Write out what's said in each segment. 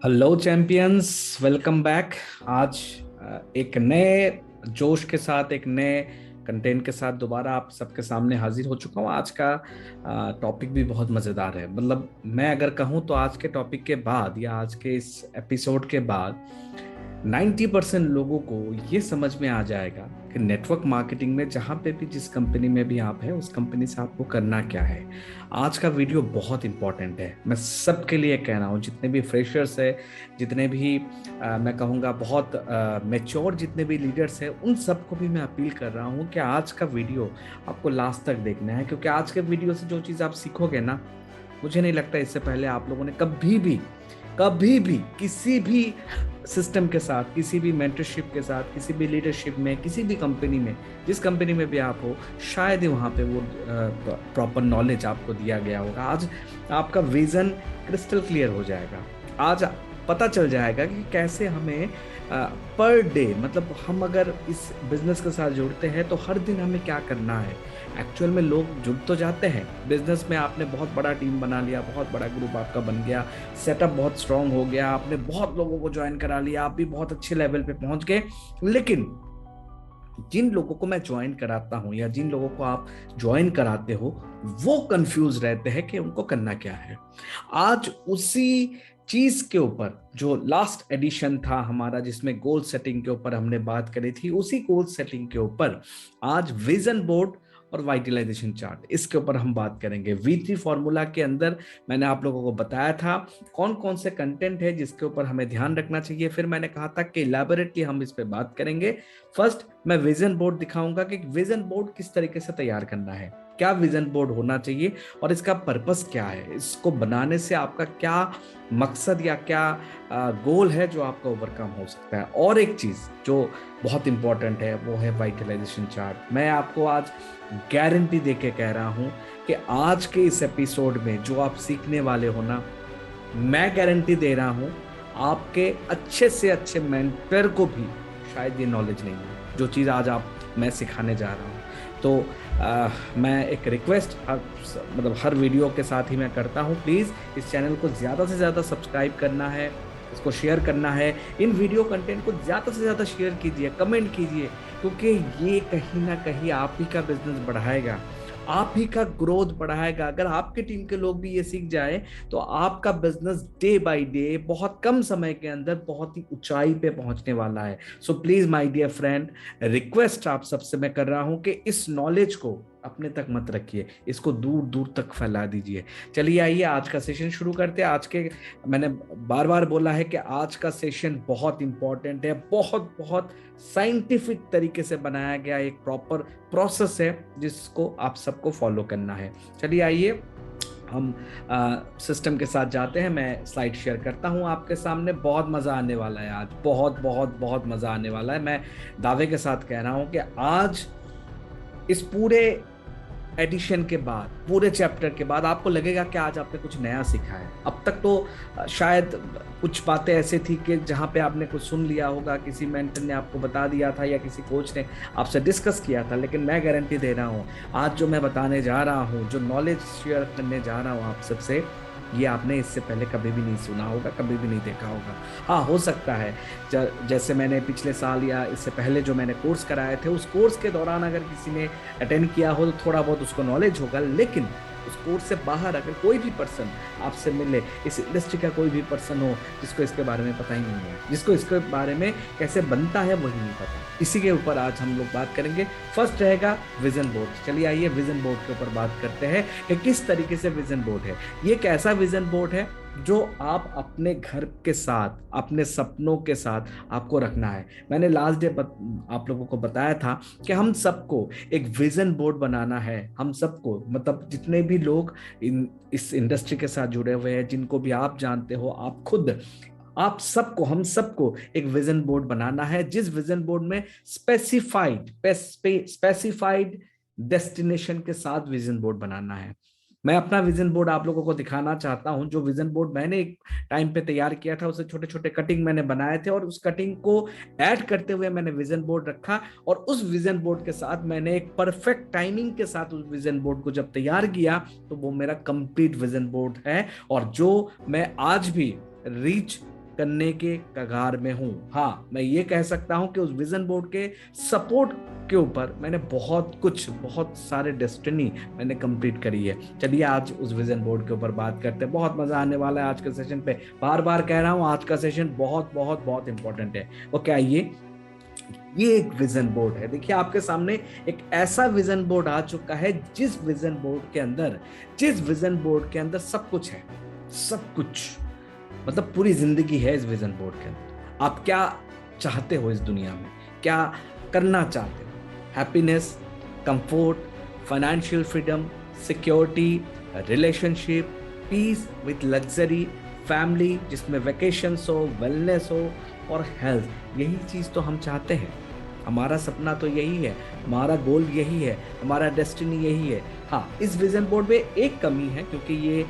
Hello champions, welcome back. आज एक नए जोश के साथ, एक नए कंटेंट के साथ दोबारा आप सबके सामने हाजिर हो चुका हूँ। आज का टॉपिक भी बहुत मज़ेदार है। मतलब मैं अगर कहूँ तो आज के टॉपिक के बाद या आज के इस एपिसोड के बाद 90% लोगों को ये समझ में आ जाएगा कि नेटवर्क मार्केटिंग में जहाँ पे भी, जिस कंपनी में भी आप हैं, उस कंपनी से आपको करना क्या है। आज का वीडियो बहुत इंपॉर्टेंट है। मैं सबके लिए कह रहा हूँ, जितने भी फ्रेशर्स है, जितने भी मैं कहूँगा बहुत मेच्योर जितने भी लीडर्स हैं, उन सबको भी मैं अपील कर रहा हूँ कि आज का वीडियो आपको लास्ट तक देखना है। क्योंकि आज के वीडियो से जो चीज़ आप सीखोगे ना, मुझे नहीं लगता इससे पहले आप लोगों ने कभी भी किसी भी सिस्टम के साथ, किसी भी मेंटरशिप के साथ, किसी भी लीडरशिप में, किसी भी कंपनी में, जिस कंपनी में भी आप हो, शायद ही वहाँ पे वो प्रॉपर नॉलेज आपको दिया गया होगा। आज आपका विजन क्रिस्टल क्लियर हो जाएगा। आज पता चल जाएगा कि कैसे हमें पर डे, मतलब हम अगर इस बिजनेस के साथ जुड़ते हैं तो हर दिन हमें क्या करना है। एक्चुअल में लोग जुड़ तो जाते हैं बिजनेस में, आपने बहुत बड़ा टीम बना लिया, बहुत बड़ा ग्रुप आपका बन गया, सेटअप बहुत स्ट्रांग हो गया, आपने बहुत लोगों को ज्वाइन करा लिया, आप भी बहुत अच्छे लेवल पे पहुंच गए। लेकिन जिन लोगों को मैं ज्वाइन कराता हूं या जिन लोगों को आप ज्वाइन कराते हो, वो कंफ्यूज रहते हैं कि उनको करना क्या है। आज उसी चीज के ऊपर, जो लास्ट एडिशन था हमारा जिसमें गोल सेटिंग के ऊपर हमने बात करी थी, उसी गोल सेटिंग के ऊपर आज विजन बोर्ड और वाइटलाइजेशन चार्ट, इसके ऊपर हम बात करेंगे। V3 फॉर्मूला के अंदर मैंने आप लोगों को बताया था कौन कौन से कंटेंट है जिसके ऊपर हमें ध्यान रखना चाहिए। फिर मैंने कहा था कि इलैबोरेटली हम इस पे बात करेंगे। फर्स्ट मैं विजन बोर्ड दिखाऊंगा कि विजन बोर्ड किस तरीके से तैयार करना है, क्या विजन बोर्ड होना चाहिए और इसका पर्पस क्या है, इसको बनाने से आपका क्या मकसद या क्या गोल है जो आपका ओवरकम हो सकता है। और एक चीज जो बहुत इंपॉर्टेंट है वो है वाइटलाइजेशन चार्ट। मैं आपको आज गारंटी देके कह रहा हूं कि आज के इस एपिसोड में जो आप सीखने वाले हो ना, मैं गारंटी दे रहा हूं आपके अच्छे से अच्छे मेंटर को भी शायद ये नॉलेज नहीं है जो चीज़ आज आप मैं सिखाने जा रहा हूँ। तो मैं एक रिक्वेस्ट मतलब हर वीडियो के साथ ही मैं करता हूँ, प्लीज़ इस चैनल को ज़्यादा से ज़्यादा सब्सक्राइब करना है, इसको शेयर करना है, इन वीडियो कंटेंट को ज़्यादा से ज़्यादा शेयर कीजिए, कमेंट कीजिए, क्योंकि ये कहीं ना कहीं आप ही का बिजनेस बढ़ाएगा, आप ही का ग्रोथ बढ़ाएगा। अगर आपके टीम के लोग भी ये सीख जाए तो आपका बिजनेस डे बाय डे बहुत कम समय के अंदर बहुत ही ऊंचाई पे पहुंचने वाला है। So please my dear friend, request आप सबसे मैं कर रहा हूं कि इस नॉलेज को अपने तक मत रखिए, इसको दूर दूर तक फैला दीजिए। चलिए आइए आज का सेशन शुरू करते हैं। आज के, मैंने बार बार बोला है कि आज का सेशन बहुत इंपॉर्टेंट है, बहुत बहुत साइंटिफिक तरीके से बनाया गया एक प्रॉपर प्रोसेस है जिसको आप सबको फॉलो करना है। चलिए आइए हम सिस्टम के साथ जाते हैं। मैं स्लाइड शेयर करता हूं आपके सामने। बहुत मजा आने वाला है आज, बहुत बहुत बहुत मजा आने वाला है। मैं दावे के साथ कह रहा हूं कि आज इस पूरे एडिशन के बाद, पूरे चैप्टर के बाद आपको लगेगा कि आज आपने कुछ नया सीखा है। अब तक तो शायद कुछ बातें ऐसी थी कि जहां पे आपने कुछ सुन लिया होगा, किसी मेंटर ने आपको बता दिया था या किसी कोच ने आपसे डिस्कस किया था, लेकिन मैं गारंटी दे रहा हूं आज जो मैं बताने जा रहा हूं, जो नॉलेज शेयर करने जा रहा हूं आप सबसे, ये आपने इससे पहले कभी भी नहीं सुना होगा, कभी भी नहीं देखा होगा। हाँ, हो सकता है जैसे मैंने पिछले साल या इससे पहले जो मैंने कोर्स कराए थे, उस कोर्स के दौरान अगर किसी ने अटेंड किया हो तो थोड़ा बहुत उसको नॉलेज होगा, लेकिन उस कोर्स से बाहर अगर कोई भी पर्सन आपसे मिले, इस इंडस्ट्री का कोई भी पर्सन हो जिसको इसके बारे में पता ही नहीं है, जिसको इसके बारे में कैसे बनता है वही नहीं पता, इसी के ऊपर आज हम लोग बात करेंगे। फर्स्ट रहेगा विजन बोर्ड। चलिए आइए विजन बोर्ड के ऊपर बात करते हैं कि किस तरीके से विजन बोर्ड है। ये एक ऐसा विजन बोर्ड है जो आप अपने घर के साथ, अपने सपनों के साथ आपको रखना है। मैंने लास्ट डे आप लोगों को बताया था कि हम सबको एक विजन बोर्ड बनाना है। हम सबको, मतलब जितने भी लोग इस इंडस्ट्री के साथ जुड़े हुए हैं, जिनको भी आप जानते हो, आप खुद, आप सबको, हम सबको एक विजन बोर्ड बनाना है, जिस विजन बोर्ड में स्पेसिफाइड डेस्टिनेशन के साथ विजन बोर्ड बनाना है। मैं अपना विजन बोर्ड आप लोगों को दिखाना चाहता हूं। जो विजन बोर्ड मैंने एक टाइम पे तैयार किया था, उसे छोटे छोटे कटिंग मैंने बनाए थे और उस कटिंग को ऐड करते हुए मैंने विजन बोर्ड रखा, और उस विजन बोर्ड के साथ मैंने एक परफेक्ट टाइमिंग के साथ उस विजन बोर्ड को जब तैयार किया तो वो मेरा कंप्लीट विजन बोर्ड है। और जो मैं आज भी रीच करने के कगार में हूं। हाँ, मैं ये कह सकता हूं कि उस विजन बोर्ड के सपोर्ट के ऊपर मैंने बहुत सारे डेस्टिनी मैंने कंप्लीट करी है। चलिए आज उस विजन बोर्ड के ऊपर बात करते हैं। बहुत मजा आने वाला है आज के सेशन पे। बार बार कह रहा हूं, आज का सेशन बहुत बहुत बहुत इंपॉर्टेंट है। ओके, आइए, ये एक विजन बोर्ड है। देखिए आपके सामने एक ऐसा विजन बोर्ड आ चुका है जिस विजन बोर्ड के अंदर सब कुछ है। सब कुछ मतलब पूरी जिंदगी है इस विजन बोर्ड के अंदर। आप क्या चाहते हो इस दुनिया में, क्या करना चाहते हो? Happiness, comfort, financial freedom, security, relationship, peace with luxury, family जिसमें वेकेशंस हो, वेलनेस हो और हेल्थ। यही चीज तो हम चाहते हैं। हमारा सपना तो यही है, हमारा गोल यही है, हमारा डेस्टिनी यही है। हाँ, इस विजन बोर्ड में एक कमी है, क्योंकि ये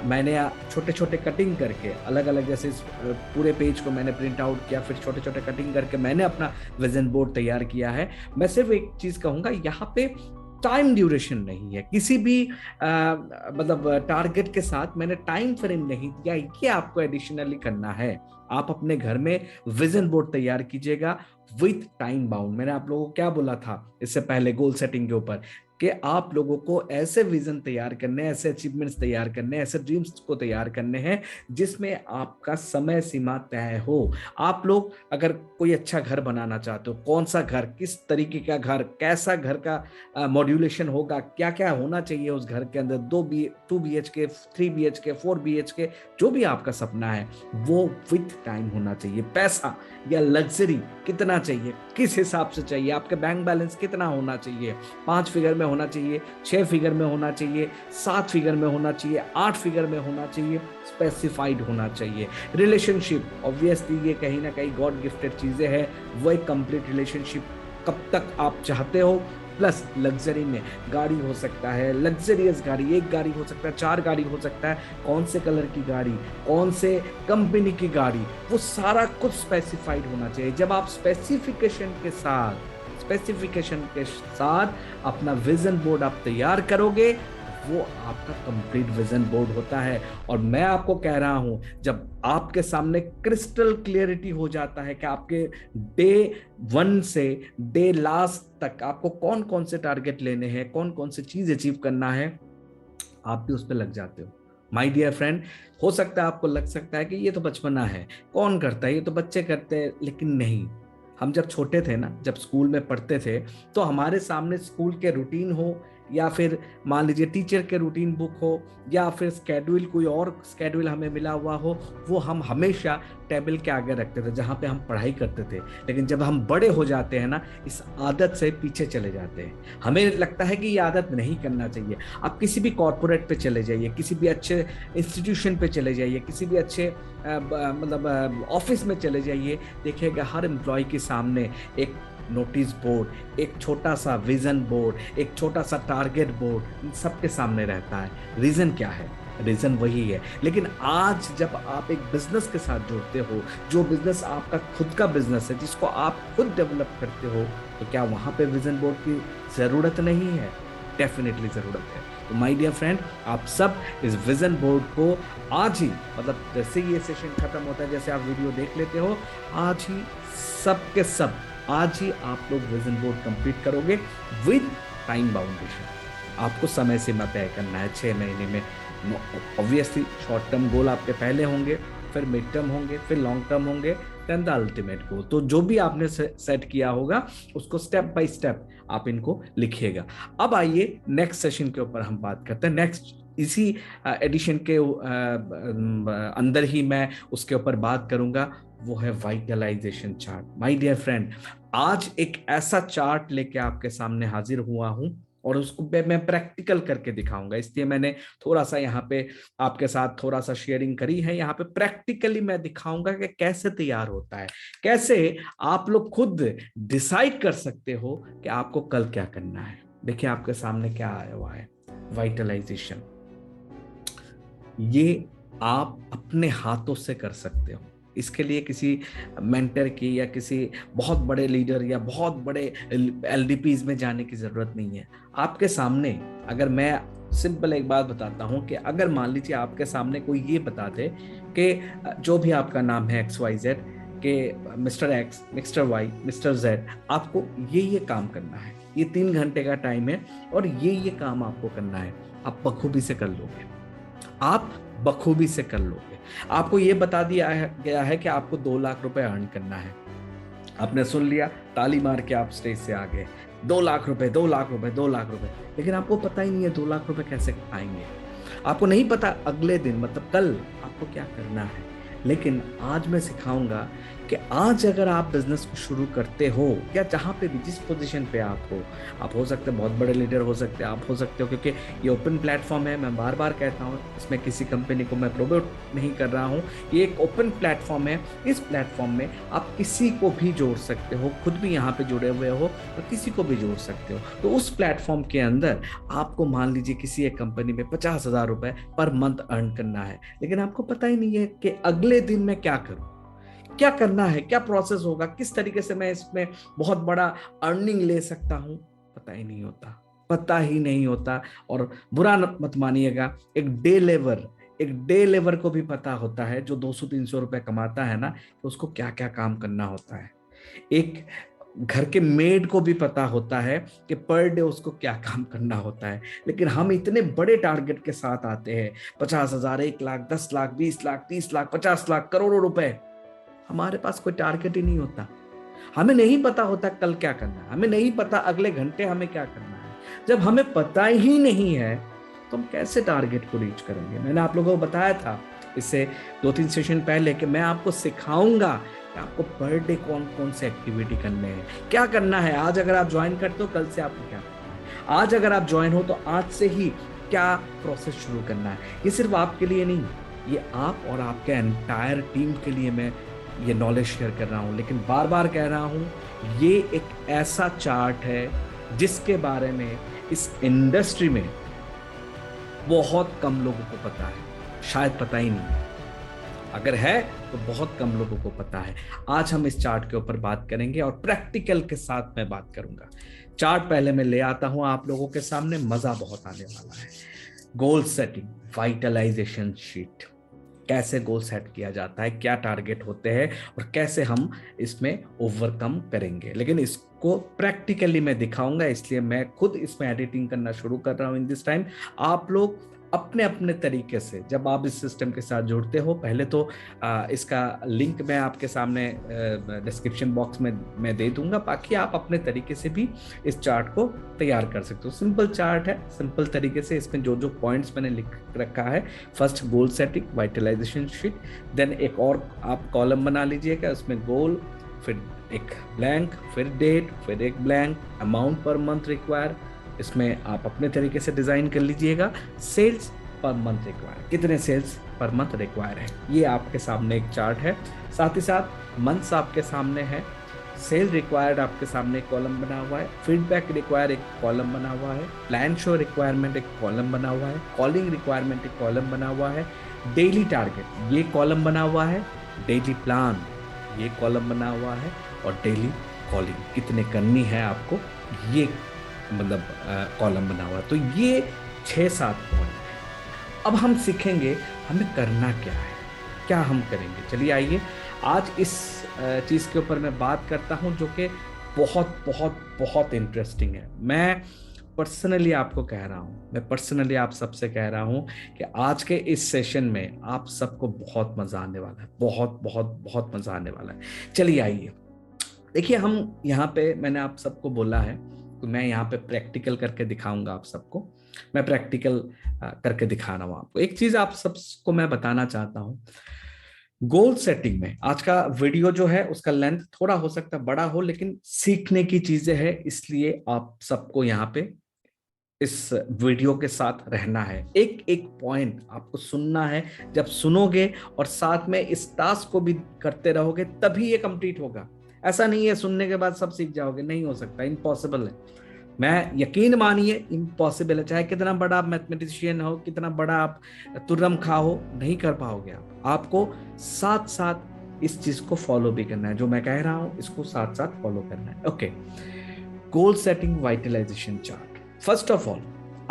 मैंने छोटे छोटे कटिंग करके अलग अलग, जैसे इस पूरे पेज को मैंने प्रिंट आउट किया, फिर छोटे छोटे कटिंग करके मैंने अपना विजन बोर्ड तैयार किया है। मैं सिर्फ एक चीज कहूंगा, यहाँ पे टाइम ड्यूरेशन नहीं है। किसी भी मतलब टारगेट के साथ मैंने टाइम फ्रेम नहीं दिया। ये आपको एडिशनली करना है। आप अपने घर में विजन बोर्ड तैयार कीजिएगा विथ टाइम बाउंड। मैंने आप लोगों को क्या बोला था इससे पहले गोल सेटिंग के ऊपर, कि आप लोगों को ऐसे विजन तैयार करने, ऐसे अचीवमेंट्स तैयार करने, ऐसे ड्रीम्स को तैयार करने हैं जिसमें आपका समय सीमा तय हो। आप लोग अगर कोई अच्छा घर बनाना चाहते हो, कौन सा घर, किस तरीके का घर, कैसा घर का मॉड्यूलेशन होगा, क्या क्या होना चाहिए उस घर के अंदर, 2 BHK, 3 BHK, 4 BHK, जो भी आपका सपना है वो विथ टाइम होना चाहिए। पैसा या लग्जरी कितना चाहिए, किस हिसाब से चाहिए, आपके बैंक बैलेंस कितना होना चाहिए, 5 फिगर में होना चाहिए, 6 फिगर में होना चाहिए, 7 फिगर में होना चाहिए, 8 फिगर में होना चाहिए, स्पेसिफाइड होना चाहिए। रिलेशनशिप ऑब्वियसली ये कहीं ना कहीं गॉड गिफ्टेड चीजें हैं। वो एक कंप्लीट रिलेशनशिप कब तक आप चाहते हो। प्लस लग्जरी में गाड़ी हो सकता है, लग्जरियस गाड़ी, एक गाड़ी हो सकता है, 4 गाड़ी हो सकता है, कौन से कलर की गाड़ी, कौन से कंपनी की गाड़ी, वो सारा कुछ स्पेसिफाइड होना चाहिए। जब आप स्पेसिफिकेशन के साथ अपना विजन बोर्ड आप तैयार करोगे, वो आपका कंप्लीट विजन बोर्ड होता है। और मैं आपको कह रहा हूं, जब आपके सामने क्रिस्टल क्लियरिटी हो जाता है कि आपके डे 1 से डे लास्ट तक आपको कौन कौन से टारगेट लेने हैं, कौन कौन से चीज अचीव करना है, आप भी उस पर लग जाते हो। माय डियर फ्रेंड, हो सकता है आपको लग सकता है कि ये तो बचपना है, कौन करता है, ये तो बच्चे करते हैं, लेकिन नहीं। हम जब छोटे थे ना, जब स्कूल में पढ़ते थे, तो हमारे सामने स्कूल के रूटीन हो, या फिर मान लीजिए टीचर के रूटीन बुक हो, या फिर स्केड्यूल, कोई और स्केड्यूल हमें मिला हुआ हो, वो हम हमेशा टेबल के आगे रखते थे जहाँ पे हम पढ़ाई करते थे। लेकिन जब हम बड़े हो जाते हैं ना, इस आदत से पीछे चले जाते हैं। हमें लगता है कि ये आदत नहीं करना चाहिए। आप किसी भी कॉर्पोरेट पे चले जाइए, किसी भी अच्छे इंस्टीट्यूशन पे चले जाइए, किसी भी अच्छे मतलब ऑफिस में चले जाइए, देखिएगा हर एम्प्लॉय के सामने एक नोटिस बोर्ड, एक छोटा सा विजन बोर्ड, एक छोटा सा टारगेट बोर्ड सबके सामने रहता है। रीजन क्या है? रीजन वही है। लेकिन आज जब आप एक बिजनेस के साथ जुड़ते हो, जो बिजनेस आपका खुद का बिजनेस है, जिसको आप खुद डेवलप करते हो, तो क्या वहां पे विजन बोर्ड की जरूरत नहीं है? डेफिनेटली जरूरत है। तो माय डियर फ्रेंड, आप सब इस विजन बोर्ड को आज ही, मतलब जैसे ये सेशन खत्म होता है, जैसे आप वीडियो देख लेते हो, आज ही सब के सब आज ही आप लोग विजन बोर्ड कंप्लीट करोगे विद टाइम बाउंडेशन। आपको समय सीमा तय करना है 6 महीने में। ऑब्वियसली शॉर्ट टर्म गोल आपके पहले होंगे, फिर मिड टर्म होंगे, फिर लॉन्ग टर्म होंगे, देन द अल्टीमेट गोल। तो जो भी आपने सेट किया होगा उसको स्टेप बाय स्टेप आप इनको लिखिएगा। अब आइए नेक्स्ट सेशन के ऊपर हम बात करते हैं। नेक्स्ट इसी एडिशन के अंदर ही मैं उसके ऊपर बात करूंगा, वो है वाइटलाइजेशन चार्ट। माय डियर फ्रेंड, आज एक ऐसा चार्ट लेके आपके सामने हाजिर हुआ हूं और उसको मैं प्रैक्टिकल करके दिखाऊंगा। इसलिए मैंने थोड़ा सा यहाँ पे आपके साथ थोड़ा सा शेयरिंग करी है। यहाँ पे प्रैक्टिकली मैं दिखाऊंगा कि कैसे तैयार होता है, कैसे आप लोग खुद डिसाइड कर सकते हो कि आपको कल क्या करना है। देखिए आपके सामने क्या आया हुआ है, वाइटलाइजेशन। ये आप अपने हाथों से कर सकते हो। इसके लिए किसी मेंटर की या किसी बहुत बड़े लीडर या बहुत बड़े एलडीपीज में जाने की जरूरत नहीं है। आपके सामने, अगर मैं सिंपल एक बात बताता हूं कि अगर मान लीजिए आपके सामने कोई ये बता दे कि जो भी आपका नाम है XYZ, के mister X, mister Y, mister Z, आपको ये काम करना है, ये 3 घंटे का टाइम है और ये काम आपको करना है। आप बखूबी से कर लोगे, आप बखूबी से कर लोगे। आपको ये बता दिया गया है कि आपको 2 लाख रुपए अर्न करना है। आपने सुन लिया, ताली मार के आप स्टेज से आ गए, 2 लाख रुपए, 2 लाख रुपए, 2 लाख रुपए, लेकिन आपको पता ही नहीं है 2 लाख रुपए कैसे आएंगे। आपको नहीं पता अगले दिन, मतलब कल आपको क्या करना है। लेकिन आज मैं सिखाऊंगा कि आज अगर आप बिजनेस को शुरू करते हो, या जहां पे भी, जिस पोजीशन पे आप हो सकते हैं बहुत बड़े लीडर हो सकते हैं, आप हो सकते हो, क्योंकि ये ओपन प्लेटफॉर्म है। मैं बार बार कहता हूँ, इसमें किसी कंपनी को मैं प्रोमोट नहीं कर रहा हूँ, ये एक ओपन प्लेटफॉर्म है। इस प्लेटफॉर्म में आप किसी को भी जोड़ सकते हो, खुद भी यहाँ पे जुड़े हुए हो और किसी को भी जोड़ सकते हो। तो उस प्लेटफॉर्म के अंदर आपको, मान लीजिए किसी एक कंपनी में 50,000 रुपए पर मंथ अर्न करना है, लेकिन आपको पता ही नहीं है कि अगले दिन मैं क्या करूं, क्या करना है, क्या प्रोसेस होगा, किस तरीके से मैं इसमें बहुत बड़ा अर्निंग ले सकता हूं। पता ही नहीं होता, पता ही नहीं होता। और बुरा मत मानिएगा, एक डे लेवर को भी पता होता है, जो 200-300 रुपए कमाता है ना, कि उसको क्या क्या काम करना होता है। एक घर के मेड को भी पता होता है कि पर डे उसको क्या काम करना होता है। लेकिन हम इतने बड़े टारगेट के साथ आते हैं, 50,000, 1 लाख, 10 लाख, 20 लाख, 30 लाख, 50 लाख, करोड़ों रुपए। हमारे पास कोई टारगेट ही नहीं होता। हमें नहीं पता होता कल क्या करना है, हमें नहीं पता अगले घंटे हमें क्या करना है। जब हमें पता ही नहीं है तो हम कैसे टारगेट को रीच करेंगे। मैंने आप लोगों को बताया था इससे 2-3 सेशन पहले कि मैं आपको सिखाऊंगा कि आपको पर डे कौन कौन से एक्टिविटी करने हैं, क्या करना है। आज अगर आप ज्वाइन करते हो, कल से आपको क्या करना है। आज अगर आप ज्वाइन हो तो आज से ही क्या प्रोसेस शुरू करना है। ये सिर्फ आपके लिए नहीं, ये आप और आपके एंटायर टीम के लिए मैं ये नॉलेज शेयर कर रहा हूं। लेकिन बार बार कह रहा हूं, ये एक ऐसा चार्ट है जिसके बारे में इस इंडस्ट्री में बहुत कम लोगों को पता है, शायद पता ही नहीं। अगर है तो बहुत कम लोगों को पता है। आज हम इस चार्ट के ऊपर बात करेंगे और प्रैक्टिकल के साथ मैं बात करूंगा। चार्ट पहले मैं ले आता हूं आप लोगों के सामने, मजा बहुत आने वाला है। गोल सेटिंग, वाइटलाइजेशन शीट, कैसे गोल सेट किया जाता है, क्या टारगेट होते हैं और कैसे हम इसमें ओवरकम करेंगे। लेकिन इसको प्रैक्टिकली मैं दिखाऊंगा, इसलिए मैं खुद इसमें एडिटिंग करना शुरू कर रहा हूं इन दिस टाइम। आप लोग अपने अपने तरीके से, जब आप इस सिस्टम के साथ जुड़ते हो, पहले तो इसका लिंक मैं आपके सामने डिस्क्रिप्शन बॉक्स में मैं दे दूंगा, बाकी आप अपने तरीके से भी इस चार्ट को तैयार कर सकते हो। सिंपल चार्ट है, सिंपल तरीके से इसमें जो जो पॉइंट्स मैंने लिख रखा है, first goal setting, vitalization sheet, then एक और आप कॉलम बना लीजिएगा, उसमें गोल, फिर एक ब्लैंक, फिर डेट, फिर एक ब्लैंक, अमाउंट पर मंथ रिक्वायर, इसमें आप अपने तरीके से डिजाइन कर लीजिएगा। सेल्स पर मंथ रिक्वायर, कितने सेल्स पर मंथ रिक्वायर है, ये आपके सामने एक चार्ट है। साथ ही साथ मंथ्स आपके सामने है, सेल रिक्वायर्ड आपके सामने एक कॉलम बना हुआ है, फीडबैक रिक्वायर एक कॉलम बना हुआ है, प्लान शो रिक्वायरमेंट एक कॉलम बना हुआ है, कॉलिंग रिक्वायरमेंट एक कॉलम बना हुआ है, डेली टारगेट ये कॉलम बना हुआ है, डेली प्लान ये कॉलम बना हुआ है, और डेली कॉलिंग कितने करनी है आपको, ये मतलब कॉलम बना हुआ है। तो ये 6-7 पॉइंट है। अब हम सीखेंगे हमें करना क्या है, क्या हम करेंगे। चलिए आइए, आज इस चीज़ के ऊपर मैं बात करता हूं जो कि बहुत बहुत बहुत इंटरेस्टिंग है। मैं पर्सनली आपको कह रहा हूं, मैं पर्सनली आप सबसे कह रहा हूं कि आज के इस सेशन में आप सबको बहुत मजा आने वाला है, बहुत बहुत बहुत मजा आने वाला है। चलिए आइए, देखिए हम यहाँ पे, मैंने आप सबको बोला है तो मैं यहाँ पे प्रैक्टिकल करके दिखाऊंगा आप सबको। मैं प्रैक्टिकल करके दिखा रहा हूँ आपको। एक चीज आप सबको मैं बताना चाहता हूँ, गोल सेटिंग में आज का वीडियो जो है उसका लेंथ थोड़ा हो सकता है बड़ा हो, लेकिन सीखने की चीजें हैं, इसलिए आप सबको यहाँ पे इस वीडियो के साथ रहना है। एक एक पॉइंट आपको सुनना है। जब सुनोगे और साथ में इस टास्क को भी करते रहोगे तभी ये कंप्लीट होगा। ऐसा नहीं है सुनने के बाद सब सीख जाओगे, नहीं हो सकता, इम्पॉसिबल है। मैं, यकीन मानिए, इम्पॉसिबल है। चाहे कितना बड़ा आप मैथमेटिशियन हो, कितना बड़ा आप तुर्रम खा हो, नहीं कर पाओगे आप। आपको साथ साथ इस चीज को फॉलो भी करना है, जो मैं कह रहा हूं इसको साथ साथ फॉलो करना है। Okay, goal setting, vitalization chart. First of all,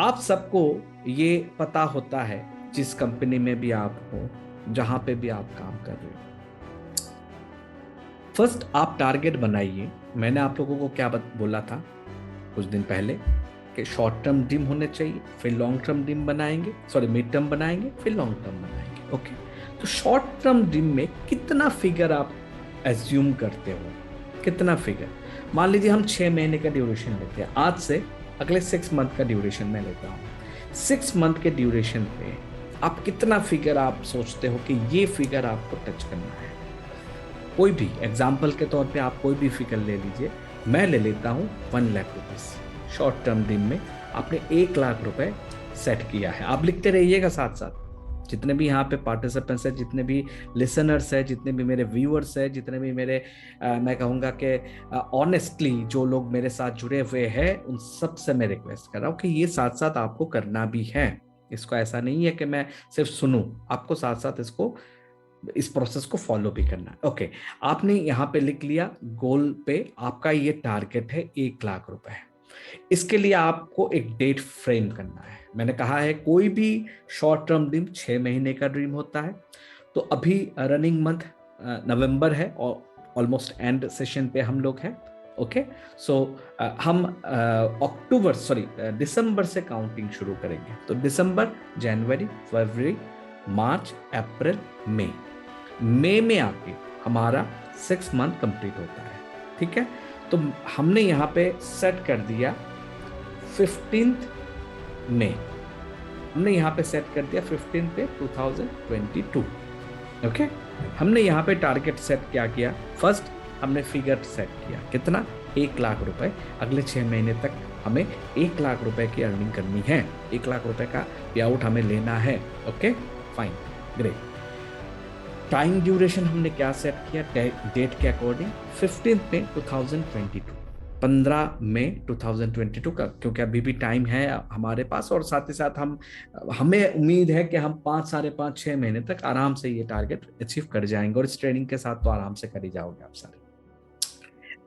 आप सबको ये पता होता है, जिस कंपनी में भी आप हो, जहां पे भी आप काम कर रहे हो। फर्स्ट आप टारगेट बनाइए। मैंने आप लोगों को क्या बोला था कुछ दिन पहले कि शॉर्ट टर्म ड्रीम होने चाहिए, फिर लॉन्ग टर्म ड्रीम बनाएंगे, सॉरी मिड टर्म बनाएंगे, फिर लॉन्ग टर्म बनाएंगे। ओके, तो शॉर्ट टर्म ड्रीम में कितना फिगर आप एज्यूम करते हो, कितना फिगर? मान लीजिए हम 6 महीने का ड्यूरेशन लेते हैं, आज से अगले 6 मंथ का ड्यूरेशन मैं लेता हूँ। 6 मंथ के ड्यूरेशन पे आप कितना फिगर आप सोचते हो कि ये फिगर आपको टच करना है? कोई भी एग्जाम्पल के तौर पे आप कोई भी फिगर ले लीजिए। मैं ले लेता हूँ 1 lakh rupees. Short term dream में आपने 1 लाख रुपए सेट किया है। आप लिखते रहिएगा साथ साथ। जितने भी यहाँ पे पार्टिसिपेंट्स है, जितने भी लिसनर्स है, जितने भी मेरे व्यूअर्स है, जितने भी मेरे मैं कहूँगा कि ऑनेस्टली जो लोग मेरे साथ जुड़े हुए हैं, उन सब से मैं रिक्वेस्ट कर रहा हूँ कि ये साथ साथ आपको करना भी है। इसको ऐसा नहीं है कि मैं सिर्फ सुनूं, आपको साथ साथ इसको इस प्रोसेस को फॉलो भी करना है। ओके, आपने यहाँ पे लिख लिया गोल पे आपका ये टारगेट है 1 लाख रुपए। इसके लिए आपको एक डेट फ्रेम करना है। मैंने कहा है कोई भी शॉर्ट टर्म ड्रीम 6 महीने का ड्रीम होता है। तो अभी रनिंग मंथ नवंबर है और ऑलमोस्ट एंड सेशन पे हम लोग हैं। ओके, सो हम दिसंबर से काउंटिंग शुरू करेंगे। तो दिसंबर, जनवरी, फरवरी, मार्च, अप्रैल, मई में आके हमारा 6 मंथ कंप्लीट होता है। ठीक है, तो हमने यहाँ पे सेट कर दिया 15 मई। हमने यहाँ पे सेट कर दिया 15 पे 2022। ओके, हमने यहाँ पे टारगेट सेट क्या किया? फर्स्ट हमने फिगर सेट किया, कितना? 1 लाख रुपए। अगले 6 महीने तक हमें 1 लाख रुपए की अर्निंग करनी है, 1 लाख रुपए का पे आउट हमें लेना है। Okay, fine, great. Time duration हमने क्या सेट किया डेट के अकॉर्डिंग? 15 मई 2022, 15 मई 2022 का, क्योंकि अभी भी टाइम है हमारे पास। और साथ ही साथ हमें उम्मीद है कि हम 5-5.5-6 महीने तक आराम से ये टारगेट अचीव कर जाएंगे। और इस ट्रेनिंग के साथ तो आराम से कर ही जाओगे आप सारे।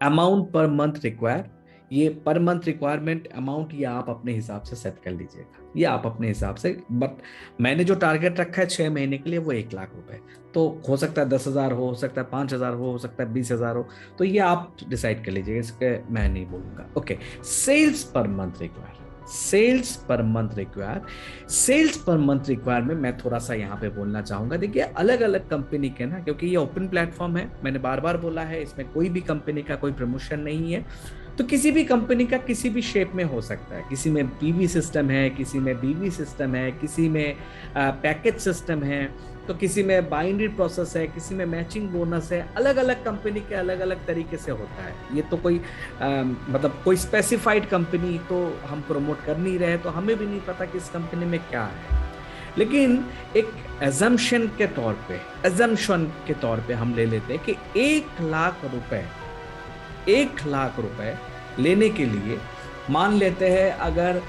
अमाउंट पर मंथ रिक्वायर, ये पर मंथ रिक्वायरमेंट अमाउंट ये आप अपने हिसाब से सेट कर लीजिएगा, ये आप अपने हिसाब से। बट मैंने जो टारगेट रखा है 6 महीने के लिए वो 1 लाख रुपए। तो हो सकता है 10,000 हो सकता है 5,000 हो सकता है 20,000 हो। तो ये आप डिसाइड कर लीजिएगा, इसके मैं नहीं बोलूंगा। Okay, sales per month require, sales per month require, sales per month require में मैं थोड़ा सा यहाँ पे बोलना चाहूंगा। देखिए अलग अलग कंपनी के ना, क्योंकि ये ओपन प्लेटफॉर्म है, मैंने बार बार बोला है, इसमें कोई भी कंपनी का कोई प्रमोशन नहीं है। तो किसी भी कंपनी का किसी भी शेप में हो सकता है। किसी में पीवी सिस्टम है, किसी में बीवी सिस्टम है, किसी में पैकेज सिस्टम है, तो किसी में बाइनरी प्रोसेस है, किसी में मैचिंग बोनस है। अलग अलग कंपनी के अलग अलग तरीके से होता है। ये तो कोई मतलब कोई स्पेसिफाइड कंपनी तो हम प्रमोट कर नहीं रहे, तो हमें भी नहीं पता कि इस कंपनी में क्या है। लेकिन एक एजम्पशन के तौर पे हम ले लेते हैं कि 1 लाख रुपए लेने के लिए मान लेते हैं, अगर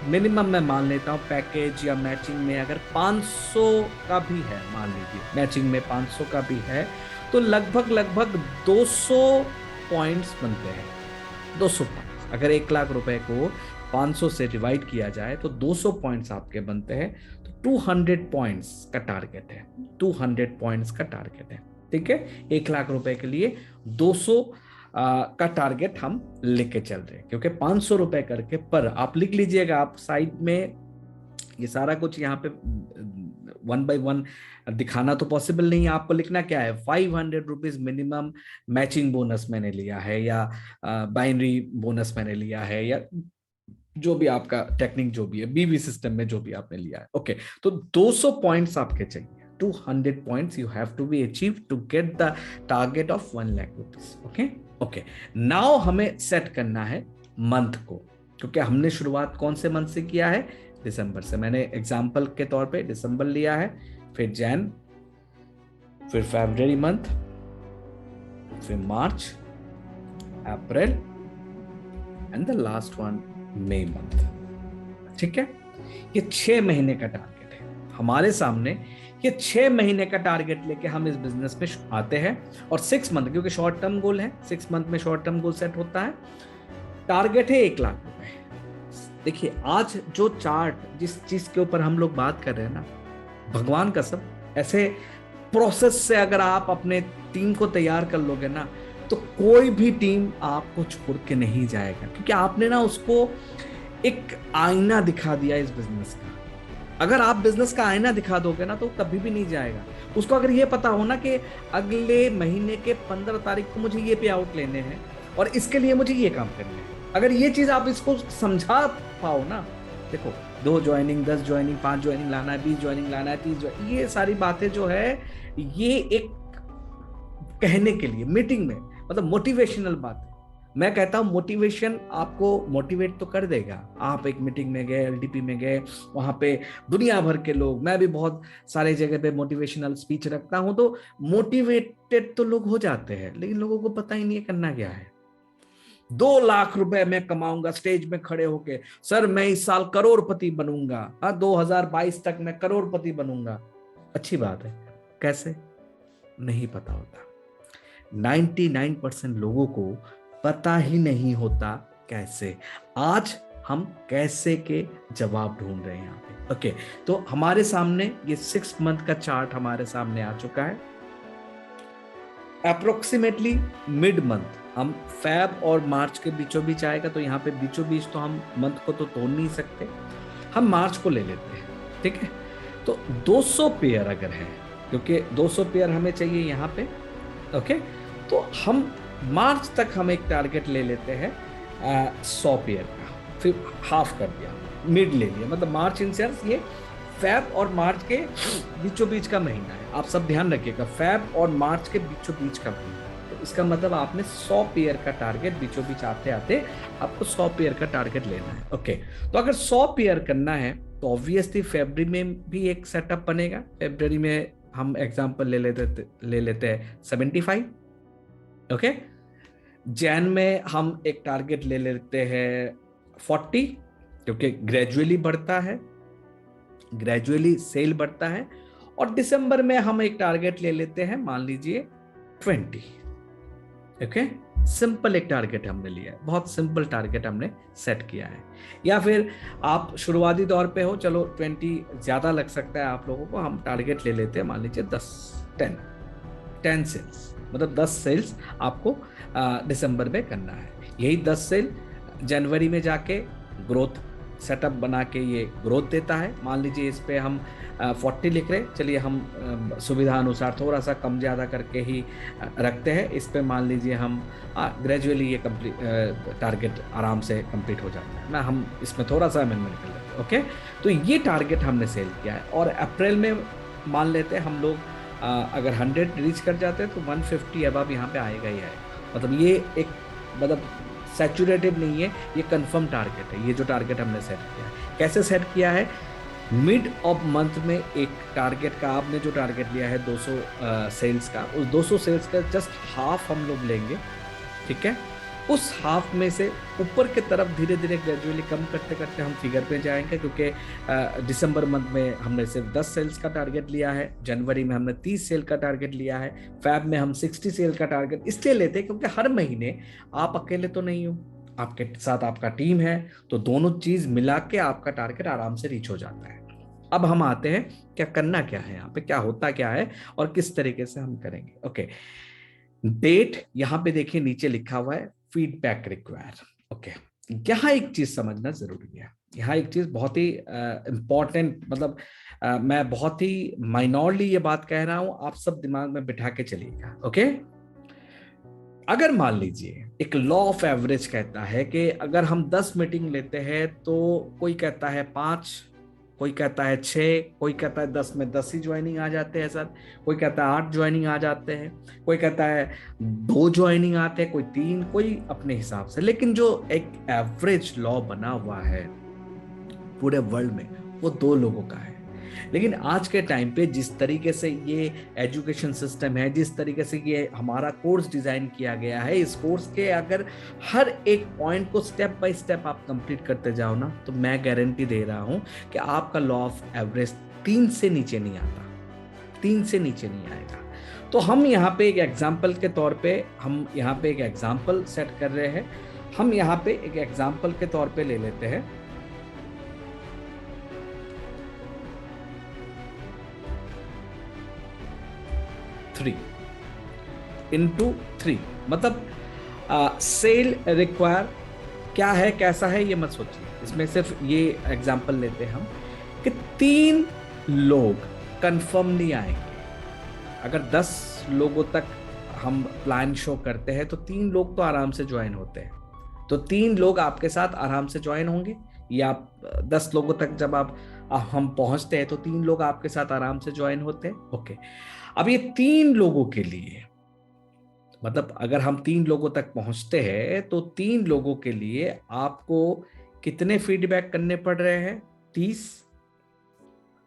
मिनिमम मैं मान लेता हूँ पैकेज या मैचिंग में अगर 500 का भी है, मान लीजिए मैचिंग में 500 का भी है, तो लगभग 200 पॉइंट्स बनते हैं। 200 पॉइंट्स, अगर 1 लाख रुपए को 500 से डिवाइड किया जाए तो 200 पॉइंट्स आपके बनते हैं। तो 200 पॉइंट्स का टारगेट है, 200 पॉइंट्स का टारगेट है। ठीक है, 1 लाख रुपए के लिए 200 का टारगेट हम लेके चल रहे हैं, क्योंकि 500 रुपए करके पर। आप लिख लीजिएगा, आप साइड में ये सारा कुछ यहाँ पे 1 बाय 1 दिखाना तो पॉसिबल नहीं है। आपको लिखना क्या है? 500 रुपीज मिनिमम मैचिंग बोनस मैंने लिया है, या बाइनरी बोनस मैंने लिया है, या जो भी आपका टेक्निक जो भी है, बीवी सिस्टम में जो भी आपने लिया है। ओके, तो 200 पॉइंट्स आपके चाहिए। 200 points you have to be achieved to get the target of 1 lakh rupees. Okay, now हमें सेट करना है मंथ को, क्योंकि हमने शुरुआत कौन से मंथ से किया है? दिसंबर से। मैंने एग्जांपल के तौर पे दिसंबर लिया है, फिर जैन, फिर फरवरी मंथ, फिर मार्च, अप्रैल एंड द लास्ट वन मई मंथ। ठीक है, ये 6 महीने का टारगेट है हमारे सामने। ये 6 महीने का टारगेट लेके हम इस बिजनेस में आते हैं। और 6 मंथ, क्योंकि शॉर्ट टर्म गोल है, 6 मंथ में शॉर्ट टर्म गोल सेट होता है। टारगेट है 1 लाख रुपए। देखिए आज जो चार्ट, जिस चीज के ऊपर हम लोग बात कर रहे हैं ना, भगवान कसम ऐसे प्रोसेस से अगर आप अपने टीम को तैयार कर लोगे ना, तो कोई भी टीम आपको छोड़ के नहीं जाएगा, क्योंकि आपने ना उसको एक आईना दिखा दिया इस बिजनेस का। अगर आप बिजनेस का आईना दिखा दोगे ना, तो कभी भी नहीं जाएगा। उसको अगर ये पता हो ना कि अगले महीने के 15 तारीख को मुझे ये पे आउट लेने हैं और इसके लिए मुझे ये काम करने हैं, अगर ये चीज आप इसको समझा पाओ ना, देखो 2 ज्वाइनिंग, 10 ज्वाइनिंग, 5 ज्वाइनिंग लाना है, 20 ज्वाइनिंग लाना है, 30 ज्वाइनिंग, ये सारी बातें जो है ये एक कहने के लिए मीटिंग में, मतलब मोटिवेशनल बात है। मैं कहता हूं मोटिवेशन आपको मोटिवेट तो कर देगा। आप एक मीटिंग में गए, एलडीपी में गए, वहां पे दुनिया भर के लोग, मैं भी बहुत सारे जगह पे मोटिवेशनल स्पीच रखता हूं, तो मोटिवेटेड तो लोग हो जाते हैं, लेकिन लोगों को पता ही नहीं है करना क्या है। 2 लाख रुपए मैं कमाऊंगा स्टेज में खड़े होके, सर मैं इस साल करोड़पति बनूंगा, 2022 तक मैं करोड़पति बनूंगा। अच्छी बात है, कैसे? नहीं पता होता। 99% लोगों को पता ही नहीं होता कैसे। आज हम कैसे के जवाब ढूंढ रहे हैं यहाँ पे। ओके, तो हमारे सामने ये 6 मंथ का चार्ट हमारे सामने आ चुका है। अप्रोक्सीमेटली मिड मंथ हम फैब और मार्च के बीचों बीच आएगा, तो यहाँ पे बीचों बीच तो हम मंथ को तो तोड़ नहीं सकते, हम मार्च को ले लेते हैं, ठीक है। तो 200 पेयर अगर है, क्योंकि 200 पेयर हमें चाहिए यहाँ पे, ओके, तो हम मार्च तक हम एक टारगेट ले लेते हैं 100 पेयर का, फिर हाफ कर दिया, मिड ले लिया, मतलब मार्च इन सेंस ये फैब और मार्च के बीचों बीच का महीना है। आप सब ध्यान रखिएगा, फैब और मार्च के बीचों बीच का महीना है, तो इसका मतलब आपने 100 पेयर का टारगेट बीचों बीच आते आते आपको 100 पेयर का टारगेट लेना है। ओके, तो अगर 100 पेयर करना है तो ऑब्वियसली फरवरी में भी एक सेटअप बनेगा। फरवरी में हम एग्जांपल ले लेते हैं 75, ओके। जैन में हम एक टारगेट ले लेते हैं 40, क्योंकि ग्रेजुअली बढ़ता है, ग्रेजुअली सेल बढ़ता है। और दिसंबर में हम एक टारगेट ले लेते हैं, मान लीजिए 20, ओके। सिंपल एक टारगेट हमने लिया है, बहुत सिंपल टारगेट हमने सेट किया है। या फिर आप शुरुआती दौर पे हो, चलो 20 ज्यादा लग सकता है आप लोगों को, हम टारगेट ले लेते हैं मान लीजिए 10 सेल्स, मतलब 10 सेल्स आपको दिसंबर में करना है। यही 10 सेल जनवरी में जाके ग्रोथ सेटअप बना के ये ग्रोथ देता है। मान लीजिए इस पे हम 40 लिख रहे, चलिए हम सुविधा अनुसार थोड़ा सा कम ज़्यादा करके ही रखते हैं। इस पे मान लीजिए हम ग्रेजुअली ये कंप्लीट टारगेट आराम से कंप्लीट हो जाता है ना, हम इसमें थोड़ा सा अमेंडमेंट कर लेते हैं, ओके। तो ये टारगेट हमने सेल किया है। और अप्रैल में मान लेते हैं हम लोग अगर 100 रीच कर जाते हैं तो 150 अब यहाँ पे आएगा ही आएगा, मतलब ये एक मतलब सैचुरेटेड नहीं है, ये कंफर्म टारगेट है। ये जो टारगेट हमने सेट किया है, कैसे सेट किया है, मिड ऑफ मंथ में एक टारगेट का, आपने जो टारगेट लिया है 200 सेल्स का, उस 200 सेल्स का जस्ट हाफ हम लोग लेंगे, ठीक है। उस हाफ में से ऊपर की तरफ धीरे धीरे ग्रेजुअली कम करते करते हम फिगर पे जाएंगे, क्योंकि दिसंबर मंथ में हमने सिर्फ 10 सेल्स का टारगेट लिया है, जनवरी में हमने 30 सेल का टारगेट लिया है, फैब में हम 60 सेल का टारगेट इसलिए लेते हैं क्योंकि हर महीने आप अकेले तो नहीं हो, आपके साथ आपका टीम है, तो दोनों चीज मिला के आपका टारगेट आराम से रीच हो जाता है। अब हम आते हैं क्या करना क्या है, यहाँ पे क्या होता क्या है और किस तरीके से हम करेंगे। ओके, डेट यहाँ पे देखिए नीचे लिखा हुआ है, फीडबैक रिक्वायर। ओके, यहाँ एक चीज समझना जरूरी है, यहाँ एक चीज बहुत ही इंपॉर्टेंट, मतलब मैं बहुत ही माइनॉरली ये बात कह रहा हूं, आप सब दिमाग में बिठा के चलिएगा। ओके, अगर मान लीजिए एक लॉ ऑफ एवरेज कहता है कि अगर हम 10 मीटिंग लेते हैं तो कोई कहता है 5, कोई कहता है 6, कोई कहता है 10 में 10 ही ज्वाइनिंग आ जाते हैं सर, कोई कहता है 8 ज्वाइनिंग आ जाते हैं, कोई कहता है 2 ज्वाइनिंग आते हैं, कोई 3, कोई अपने हिसाब से। लेकिन जो एक एवरेज लॉ बना हुआ है पूरे वर्ल्ड में, वो 2 लोगों का है। लेकिन आज के टाइम पे जिस तरीके से ये एजुकेशन सिस्टम है, जिस तरीके से ये हमारा कोर्स डिजाइन किया गया है, इस कोर्स के अगर हर एक पॉइंट को स्टेप बाय स्टेप आप कंप्लीट करते जाओ ना, तो मैं गारंटी दे रहा हूं कि आपका लॉ ऑफ एवरेज 3 से नीचे नहीं आता, 3 से नीचे नहीं आएगा। तो हम यहाँ पे एक एग्जाम्पल के तौर पे, हम यहाँ पे एक एग्जाम्पल सेट कर रहे हैं, हम यहाँ पे एक एग्जाम्पल के तौर पे ले लेते हैं 3 इंटू 3, मतलब सेल रिक्वायर क्या है कैसा है ये मत सोचिए, इसमें सिर्फ ये एग्जांपल लेते हैं हम कि 3 लोग कंफर्म नहीं आएंगे। अगर 10 लोगों तक हम प्लान शो करते हैं तो 3 लोग तो आराम से ज्वाइन होते हैं, तो 3 लोग आपके साथ आराम से ज्वाइन होंगे, या 10 लोगों तक जब आप हम पहुंचते हैं तो 3 लोग आपके साथ आराम से ज्वाइन होते हैं। ओके, अब ये 3 लोगों के लिए, मतलब अगर हम 3 लोगों तक पहुंचते हैं तो 3 लोगों के लिए आपको कितने फीडबैक करने पड़ रहे हैं? 30,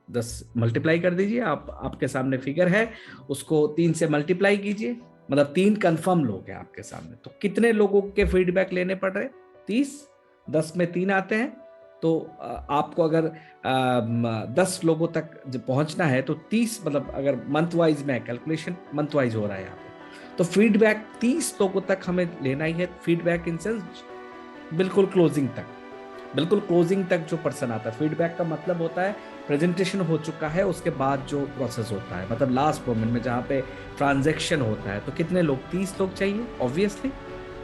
10 मल्टीप्लाई कर दीजिए, आपके सामने फिगर है, उसको 3 से मल्टीप्लाई कीजिए, मतलब 3 कंफर्म लोग हैं आपके सामने, तो कितने लोगों के फीडबैक लेने पड़ रहे? 30, 10 में 3 आते हैं, तो आपको अगर 10 लोगों तक जब पहुंचना है तो 30, मतलब अगर मंथ वाइज में कैलकुलेशन मंथ वाइज हो रहा है यहाँ पे, तो फीडबैक 30 लोगों तक हमें लेना ही है। फीडबैक इन सेंस बिल्कुल क्लोजिंग तक, बिल्कुल क्लोजिंग तक जो पर्सन आता है। फीडबैक का मतलब होता है प्रेजेंटेशन हो चुका है उसके बाद जो प्रोसेस होता है, मतलब लास्ट मोमेंट में जहाँ पे ट्रांजैक्शन होता है। तो कितने लोग? 30 लोग चाहिए ऑब्वियसली,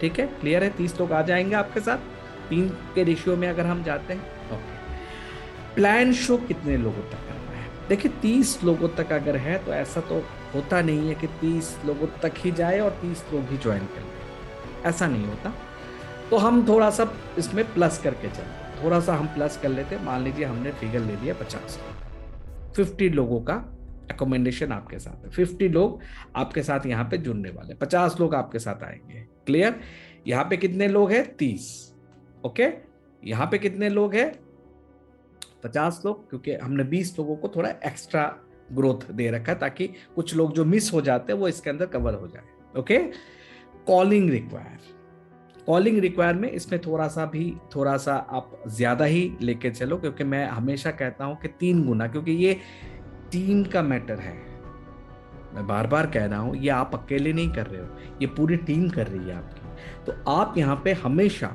ठीक है, क्लियर है, 30 लोग आ जाएंगे आपके साथ 3 के रेशियो में अगर हम जाते हैं। ओके, प्लान शो कितने लोगों तक करना है? देखिए 30 लोगों तक अगर है तो ऐसा तो होता नहीं है कि 30 लोगों तक ही जाए और 30 लोग ही ज्वाइन कर लें, ऐसा नहीं होता। तो हम थोड़ा सा इसमें प्लस करके चलते, थोड़ा सा हम प्लस कर लेते। मान लीजिए हमने फिगर ले लिया 50, 50 लोगों का अकोमोडेशन आपके साथ है, 50 लोग आपके साथ यहाँ पे जुड़ने वाले, 50 लोग आपके साथ आएंगे। क्लियर? यहाँ पे कितने लोग हैं? 30। ओके, यहाँ पे कितने लोग हैं? 50 लोग, क्योंकि हमने 20 लोगों को थोड़ा एक्स्ट्रा ग्रोथ दे रखा है ताकि कुछ लोग जो मिस हो जाते हैं वो इसके अंदर कवर हो जाए। Okay, calling require, calling require में इसमें थोड़ा सा आप ज्यादा ही लेके चलो, क्योंकि मैं हमेशा कहता हूं कि 3 गुना, क्योंकि ये टीम का मैटर है। मैं बार बार कह रहा हूं, ये आप अकेले नहीं कर रहे हो, ये पूरी टीम कर रही है आपकी। तो आप यहाँ पे हमेशा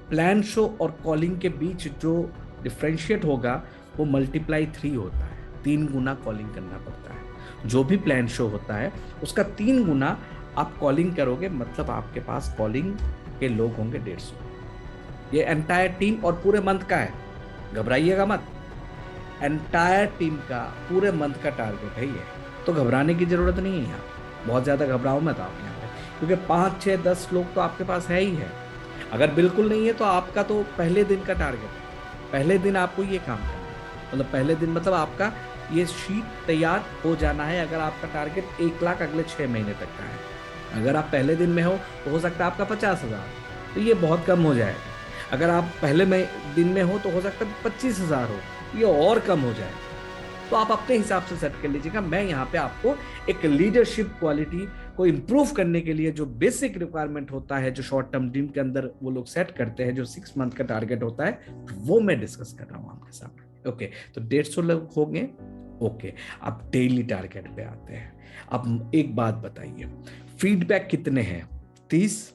प्लान शो और कॉलिंग के बीच जो डिफ्रेंशिएट होगा वो मल्टीप्लाई 3 होता है, 3 गुना कॉलिंग करना पड़ता है। जो भी प्लान शो होता है उसका 3 गुना आप कॉलिंग करोगे, मतलब आपके पास कॉलिंग के लोग होंगे 150। ये एंटायर टीम और पूरे मंथ का है, घबराइएगा मत, एंटायर टीम का पूरे मंथ का टारगेट है ये, तो घबराने की जरूरत नहीं है यहाँ, बहुत ज्यादा घबराओ मत आप यहाँ पे, क्योंकि 5, 6, 10 लोग तो आपके पास है ही है। अगर बिल्कुल नहीं है तो आपका तो पहले दिन का टारगेट है, पहले दिन आपको ये काम करना है, मतलब पहले दिन मतलब आपका ये शीट तैयार हो जाना है। अगर आपका टारगेट 1 लाख अगले 6 महीने तक का है, अगर आप पहले दिन में हो तो हो सकता है आपका 50,000, तो ये बहुत कम हो जाएगा। अगर आप पहले दिन में हो तो हो सकता है 25,000 हो, ये और कम हो जाएगा। तो आप अपने हिसाब से सेट कर लीजिएगा। मैं यहाँ पे आपको एक लीडरशिप क्वालिटी को इम्प्रूव करने के लिए जो बेसिक रिक्वायरमेंट होता है, जो शॉर्ट टर्म टीम के अंदर वो लोग सेट करते हैं, जो 6 मंथ का टारगेट होता है, वो मैं डिस्कस कर रहा हूँ आपके सामने। ओके, तो 150 लोग होंगे। ओके, अब डेली टारगेट पे आते हैं। अब एक बात बताइए, फीडबैक कितने हैं? 30।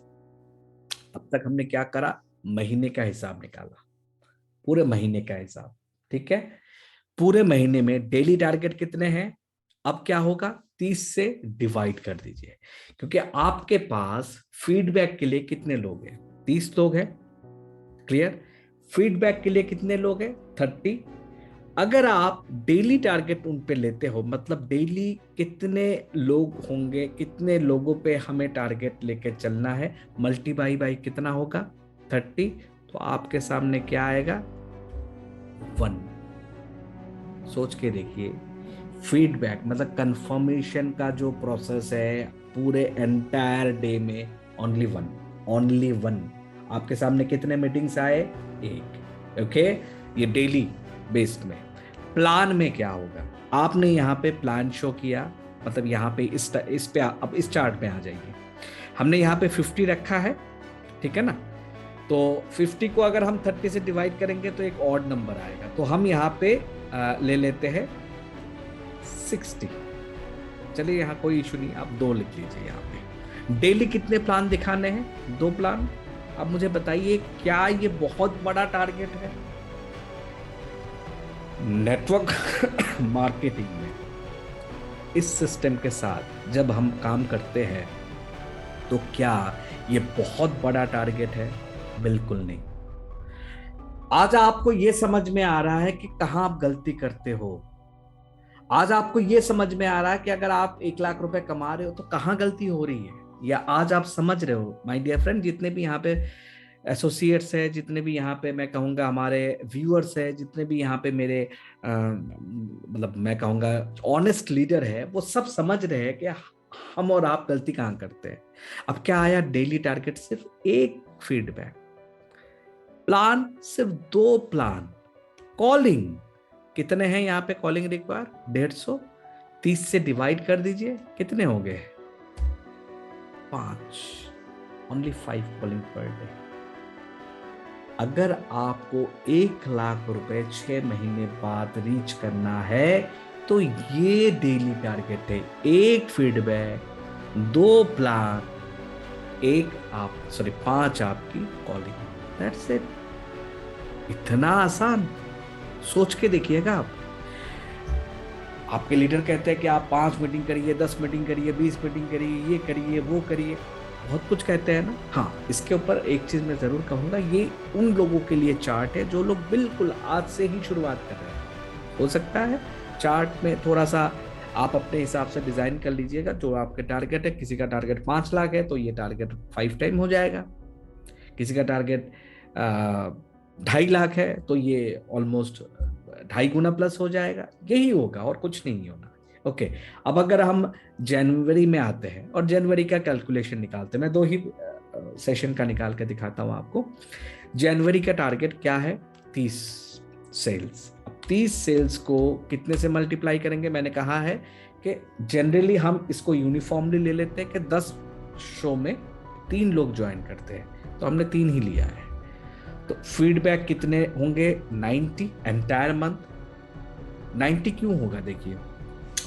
अब तक हमने क्या करा? महीने का हिसाब निकाला, पूरे महीने का हिसाब, ठीक है। पूरे महीने में डेली टारगेट कितने हैं? अब क्या होगा? 30 से डिवाइड कर दीजिए, क्योंकि आपके पास फीडबैक के लिए कितने लोग हैं? 30 लोग हैं। क्लियर? फीडबैक के लिए कितने लोग हैं? 30। अगर आप डेली टारगेट उन पे लेते हो, मतलब डेली कितने लोग होंगे, कितने लोगों पे हमें टारगेट लेके चलना है, मल्टीप्लाई बाई कितना होगा? 30। तो आपके सामने क्या आएगा? 1। सोच के देखिए, फीडबैक मतलब कंफर्मेशन का जो प्रोसेस है पूरे एंटायर डे में, ओनली 1, ओनली 1। आपके सामने कितने मीटिंग्स आए? 1। ओके, ये डेली बेस्ड में। प्लान में क्या होगा? आपने यहाँ पे प्लान शो किया, मतलब यहाँ पे इस पे अब इस चार्ट पे आ जाइए। हमने यहाँ पे 50 रखा है, ठीक है ना। तो 50 को अगर हम 30 से डिवाइड करेंगे तो एक ऑड नंबर आएगा, तो हम यहाँ पे ले लेते हैं 60। चलिए यहाँ कोई इशू नहीं, आप 2 लिख लीजिए यहाँ पे। डेली कितने प्लान दिखाने हैं? 2 प्लान। अब मुझे बताइए, क्या ये बहुत बड़ा टारगेट है? नेटवर्क मार्केटिंग में इस सिस्टम के साथ जब हम काम करते हैं तो क्या ये बहुत बड़ा टारगेट है? बिल्कुल नहीं। आज आपको ये समझ में आ रहा है कि कहां आप गलती करते हो। आज आपको ये समझ में आ रहा है कि अगर आप 1 लाख रुपए कमा रहे हो तो कहां गलती हो रही है, या आज आप समझ रहे हो माय डियर फ्रेंड, जितने भी यहाँ पे एसोसिएट्स है, जितने भी यहाँ पे मैं कहूँगा हमारे व्यूअर्स है, जितने भी यहाँ पे मेरे मतलब मैं कहूँगा ऑनेस्ट लीडर है, वो सब समझ रहे हैं कि हम और आप गलती कहाँ करते हैं। अब क्या आया? डेली टारगेट सिर्फ एक फीडबैक, प्लान सिर्फ 2 प्लान, कॉलिंग कितने हैं यहाँ पे कॉलिंग रिक्वायर? 150, 30 से डिवाइड कर दीजिए, कितने हो गए? 5, ओनली 5 कॉलिंग पर डे। अगर आपको 1 लाख रुपए 6 महीने बाद रीच करना है तो ये डेली टारगेट है। एक फीडबैक, 2 प्लान, 5 आपकी कॉलिंग, दैट्स इट। इतना आसान, सोच के देखिएगा आप। आपके लीडर कहते हैं कि आप 5 मीटिंग करिए, 10 मीटिंग करिए, 20 मीटिंग करिए, ये करिए, वो करिए, बहुत कुछ कहते हैं ना। हाँ, इसके ऊपर एक चीज मैं जरूर कहूंगा, ये उन लोगों के लिए चार्ट है जो लोग बिल्कुल आज से ही शुरुआत कर रहे हैं। हो सकता है चार्ट में थोड़ा सा आप अपने हिसाब से डिजाइन कर लीजिएगा जो आपके टारगेट है। किसी का टारगेट 5 लाख है तो ये टारगेट 5 टाइम हो जाएगा। किसी का टारगेट 2.5 लाख है तो ये ऑलमोस्ट 2.5 गुना प्लस हो जाएगा। यही होगा और कुछ नहीं होना। ओके, अब अगर हम जनवरी में आते हैं और जनवरी का कैलकुलेशन निकालते हैं, मैं 2 ही सेशन का निकाल के दिखाता हूं आपको। जनवरी का टारगेट क्या है? 30 सेल्स। अब 30 सेल्स को कितने से मल्टीप्लाई करेंगे? मैंने कहा है कि जनरली हम इसको यूनिफॉर्मली ले लेते हैं कि 10 शो में 3 लोग ज्वाइन करते हैं, तो हमने 3 ही लिया है। तो फीडबैक कितने होंगे? 90 एंटायर मंथ। 90 क्यों होगा? देखिए,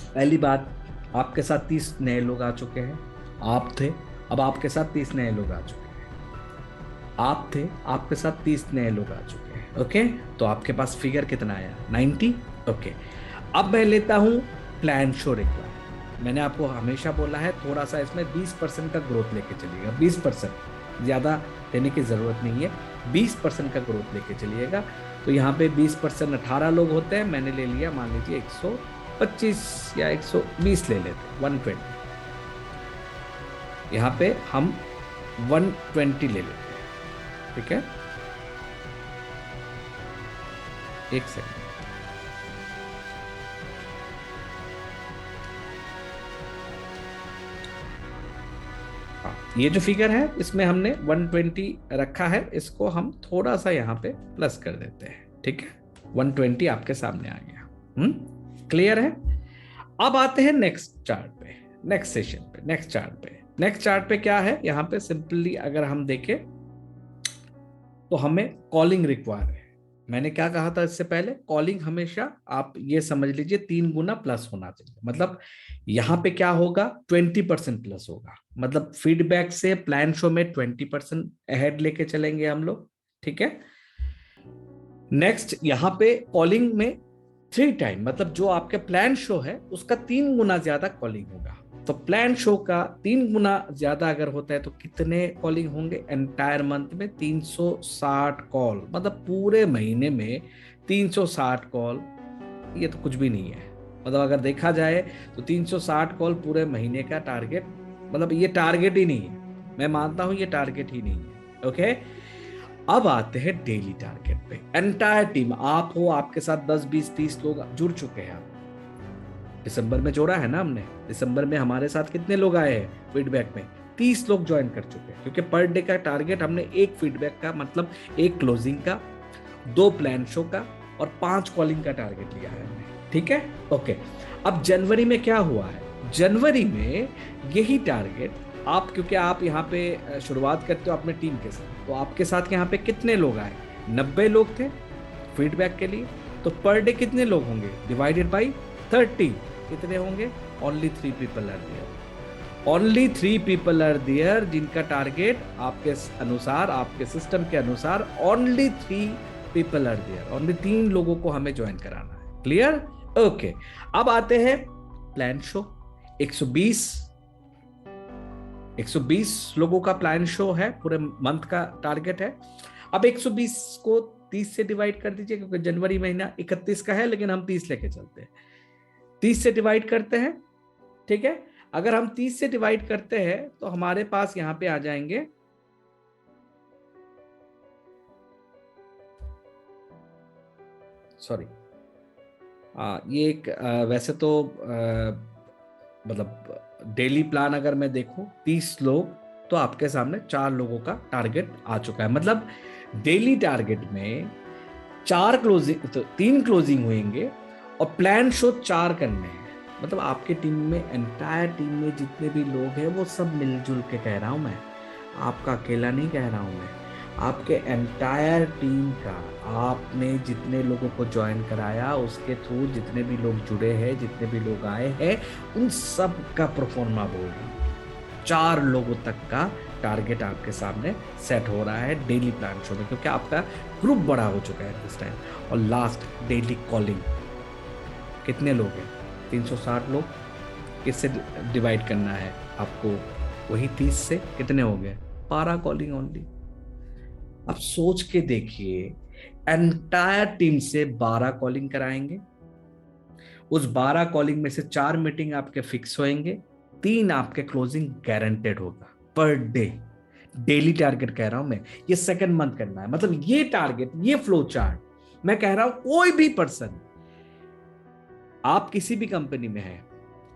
पहली बात, आपके साथ 30 नए लोग आ चुके हैं। आप थे, अब आपके साथ 30 नए लोग आ चुके हैं। आप थे, आपके साथ 30 नए लोग आ चुके हैं। ओके, तो आपके पास फिगर कितना आया? 90। ओके, अब मैं लेता हूं प्लान शो रिक्वायर। मैंने आपको हमेशा बोला है थोड़ा सा इसमें 20% का ग्रोथ लेके चलिएगा। 20%, ज्यादा लेने की जरूरत नहीं है, 20% का ग्रोथ लेके चलिएगा। तो यहाँ पे 20% 18 लोग होते हैं, मैंने ले लिया मान लीजिए 125 या 120 ले लेते, 120। यहाँ पे हम 120 ले लेते हैं, ठीक है? एक सेकंड, ये जो फिगर है इसमें हमने 120 रखा है, इसको हम थोड़ा सा यहाँ पे प्लस कर देते हैं, ठीक है? 120 आपके सामने आ गया। क्लियर है? अब आते हैं नेक्स्ट चार्ट पे, नेक्स्ट सेशन पे, नेक्स्ट चार्ट पे। नेक्स्ट चार्ट पे क्या है? यहाँ पे सिंपली अगर हम देखें तो हमें कॉलिंग रिक्वायर है। मैंने क्या कहा था इससे पहले? कॉलिंग हमेशा आप ये समझ लीजिए 3 गुना प्लस होना चाहिए। मतलब यहाँ पे क्या होगा? 20% प्लस होगा। मतलब फीडबैक से प्लान शो में 20% अहेड लेके चलेंगे हम लोग, ठीक है? नेक्स्ट यहाँ पे कॉलिंग में 3 टाइम, मतलब जो आपके प्लान शो है उसका 3 गुना ज्यादा कॉलिंग होगा। तो प्लान शो का 3 गुना ज्यादा अगर होता है तो कितने कॉलिंग होंगे? एंटायर मंथ में 360 कॉल, मतलब पूरे महीने में 360 कॉल। ये तो कुछ भी नहीं है। मतलब अगर देखा जाए तो 360 कॉल पूरे महीने का टारगेट, मतलब ये टारगेट ही नहीं है। मैं मानता हूं ये टारगेट ही नहीं है। ओके, अब आते हैं डेली टारगेट पे। एंटायर टीम, आप हो, आपके साथ 10 20 30 लोग जुड़ चुके हैं। दिसंबर में जोड़ा है ना हमने। दिसंबर में हमारे साथ कितने लोग आए हैं फीडबैक में? 30 लोग ज्वाइन कर चुके हैं, क्योंकि पर डे का टारगेट हमने एक फीडबैक का, मतलब एक क्लोजिंग का, 2 प्लान शो का और 5 कॉलिंग का टारगेट लिया है हमने, ठीक है? ओके, अब जनवरी में क्या हुआ है? जनवरी में यही टारगेट आप, क्योंकि आप यहाँ पे शुरुआत करते हो अपने टीम के साथ, तो आपके साथ यहाँ पे कितने लोग आए? 90 लोग थे फीडबैक के लिए। तो पर डे कितने लोग होंगे? डिवाइडेड बाई 30 कितने होंगे? Only 3 people are there. Only 3 people are there जिनका टारगेट आपके अनुसार, आपके सिस्टम के अनुसार only 3 people are there. Only 3 लोगों को हमें ज्वाइन कराना है। क्लियर? ओके, अब आते हैं प्लान शो। 120 120 लोगों का प्लान शो है, पूरे मंथ का टारगेट है। अब 120 को 30 से डिवाइड कर दीजिए, क्योंकि जनवरी महीना 31 का है, लेकिन हम 30 लेके चलते हैं। 30 से डिवाइड करते हैं, ठीक है। अगर हम 30 से डिवाइड करते हैं तो हमारे पास यहां पे आ जाएंगे, सॉरी, ये एक वैसे तो मतलब डेली प्लान अगर मैं देखूं 30 लोग, तो आपके सामने 4 लोगों का टारगेट आ चुका है। मतलब डेली टारगेट में 4 क्लोजिंग, तो 3 क्लोजिंग होंगे और प्लान शो 4 करने हैं। मतलब आपके टीम में, एंटायर टीम में जितने भी लोग हैं वो सब मिलजुल के कह रहा हूं मैं, आपका अकेला नहीं कह रहा हूं मैं, आपके एंटायर टीम का, आपने जितने लोगों को ज्वाइन कराया उसके थ्रू जितने भी लोग जुड़े हैं, जितने भी लोग आए हैं, उन सब का प्रोफोर्मा बोल रहा हूं। 4 लोगों तक का टारगेट आपके सामने सेट हो रहा है डेली प्लान शो में, क्योंकि आपका ग्रुप बड़ा हो चुका है दिस टाइम। और लास्ट, डेली कॉलिंग, कितने लोग हैं? 360 लोग। किससे डिवाइड करना है आपको? वही 30 से, कितने हो गए? 12 कॉलिंग ओनली। अब सोच के देखिए, एंटायर टीम से 12 कॉलिंग कराएंगे, उस 12 कॉलिंग में से 4 मीटिंग आपके फिक्स होंगे, 3 आपके क्लोजिंग गारंटेड होगा पर डे। डेली टारगेट कह रहा हूं मैं, ये सेकंड मंथ करना है। मतलब ये टारगेट, ये फ्लो चार्ट मैं कह रहा हूं, कोई भी पर्सन, आप किसी भी कंपनी में है,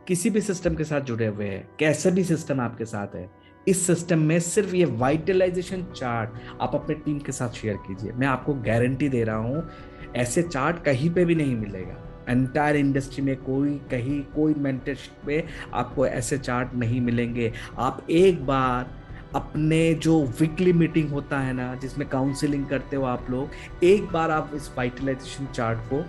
किसी भी सिस्टम के साथ जुड़े हुए हैं, कैसे भी सिस्टम आपके साथ है, इस सिस्टम में सिर्फ ये वाइटलाइजेशन चार्ट आप अपने टीम के साथ शेयर कीजिए। मैं आपको गारंटी दे रहा हूं, ऐसे चार्ट कहीं पे भी नहीं मिलेगा। एंटायर इंडस्ट्री में कोई, कहीं कोई मेंटरशिप में आपको ऐसे चार्ट नहीं मिलेंगे। आप एक बार अपने जो वीकली मीटिंग होता है ना, जिसमें काउंसलिंग करते हो आप लोग, एक बार आप इस वाइटलाइजेशन चार्ट को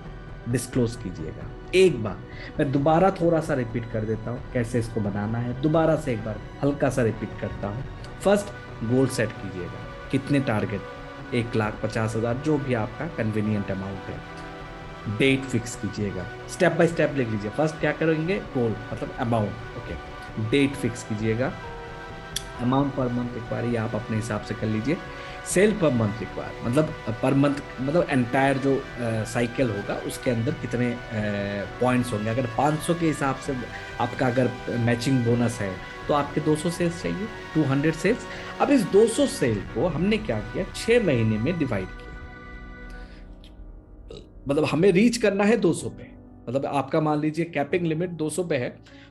डिस्क्लोज कीजिएगा। एक बार मैं दोबारा थोड़ा सा रिपीट कर देता हूँ कैसे इसको बनाना है, दोबारा से एक बार हल्का सा रिपीट करता हूँ। फर्स्ट, गोल सेट कीजिएगा, कितने टारगेट, 1,50,000 जो भी आपका कन्वीनियंट अमाउंट है। डेट फिक्स कीजिएगा, स्टेप बाय स्टेप लिख लीजिए। फर्स्ट क्या करेंगे? गोल मतलब अमाउंट, ओके। डेट फिक्स कीजिएगा, अमाउंट पर मंथ रिक्वायर आप अपने हिसाब से कर लीजिए। सेल पर मंथ रिक्वायर मतलब पर मंथ, मतलब एंटायर जो साइकिल होगा उसके अंदर कितने पॉइंट्स होंगे। अगर 500 के हिसाब से आपका अगर मैचिंग बोनस है तो आपके 200 सेल्स चाहिए, 200 सेल्स। अब इस 200 सेल को हमने क्या किया, 6 महीने में डिवाइड किया। मतलब हमें रीच करना है 200 पे, मतलब आपका मान लीजिए कैपिंग लिमिट 200 पे है,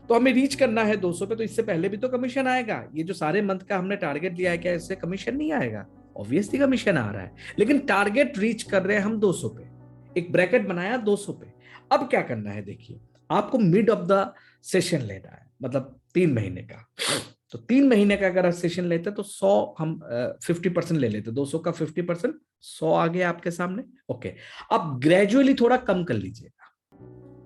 तो हमें रीच करना है 200 पे, तो इससे पहले भी तो कमीशन आएगा। ये जो सारे मंथ का हमने टारगेट लिया है, क्या इससे कमीशन नहीं आएगा? ऑब्वियसली कमीशन आ रहा है, लेकिन टारगेट रीच कर रहे हैं हम 200 पे, एक ब्रैकेट बनाया 200 पे। अब क्या करना है देखिए, आपको मिड ऑफ द सेशन लेना है, मतलब 3 महीने का। तो 3 महीने का अगर सेशन लेते तो 100 हम 50% ले लेते, 200 का 50%, 100 आ गया आपके सामने, ओके। अब ग्रेजुअली थोड़ा कम कर लीजिएगा,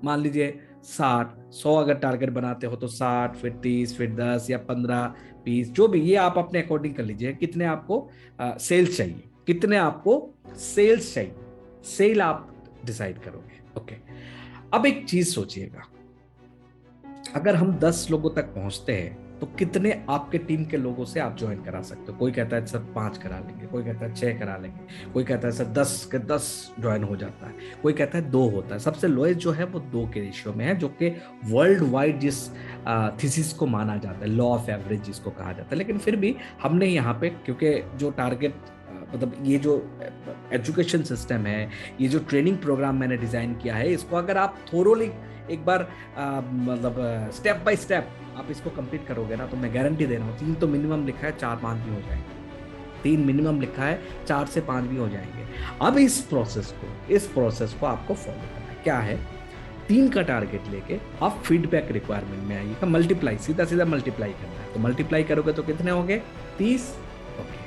मान लीजिए 60, 100 अगर टारगेट बनाते हो तो 60, फिर 30, फिर 10 या 15, 20, जो भी, ये आप अपने अकॉर्डिंग कर लीजिए। कितने आपको सेल्स चाहिए, कितने आपको सेल्स चाहिए, सेल आप डिसाइड करोगे, ओके। अब एक चीज सोचिएगा, अगर हम 10 लोगों तक पहुंचते हैं तो कितने आपके टीम के लोगों से आप ज्वाइन करा सकते हो? कोई कहता है सर 5 करा लेंगे, कोई कहता है 6 करा लेंगे, कोई कहता है सर 10 के 10 ज्वाइन हो जाता है, कोई कहता है 2 होता है। सबसे लोएस्ट जो है वो 2 के रेशियो में है, जो कि वर्ल्ड वाइड जिस थीसिस को माना जाता है, लॉ ऑफ एवरेज जिसको कहा जाता है। लेकिन फिर भी हमने यहाँ पे, क्योंकि जो टारगेट, मतलब ये जो एजुकेशन सिस्टम है, ये जो ट्रेनिंग प्रोग्राम मैंने डिजाइन किया है, इसको अगर आप थोरोली एक बार मतलब स्टेप बाय स्टेप आप इसको कंप्लीट करोगे ना, तो मैं गारंटी दे रहा हूँ, 3 तो मिनिमम लिखा है, 4-5 भी हो जाएंगे। 3 मिनिमम लिखा है, 4 से 5 भी हो जाएंगे। अब इस प्रोसेस को आपको फॉलो करना है। क्या है? 3 का टारगेट लेके आप फीडबैक रिक्वायरमेंट में आइएगा, मल्टीप्लाई, सीधा सीधा मल्टीप्लाई करना है। तो मल्टीप्लाई करोगे तो कितने होंगे? 30, ओके।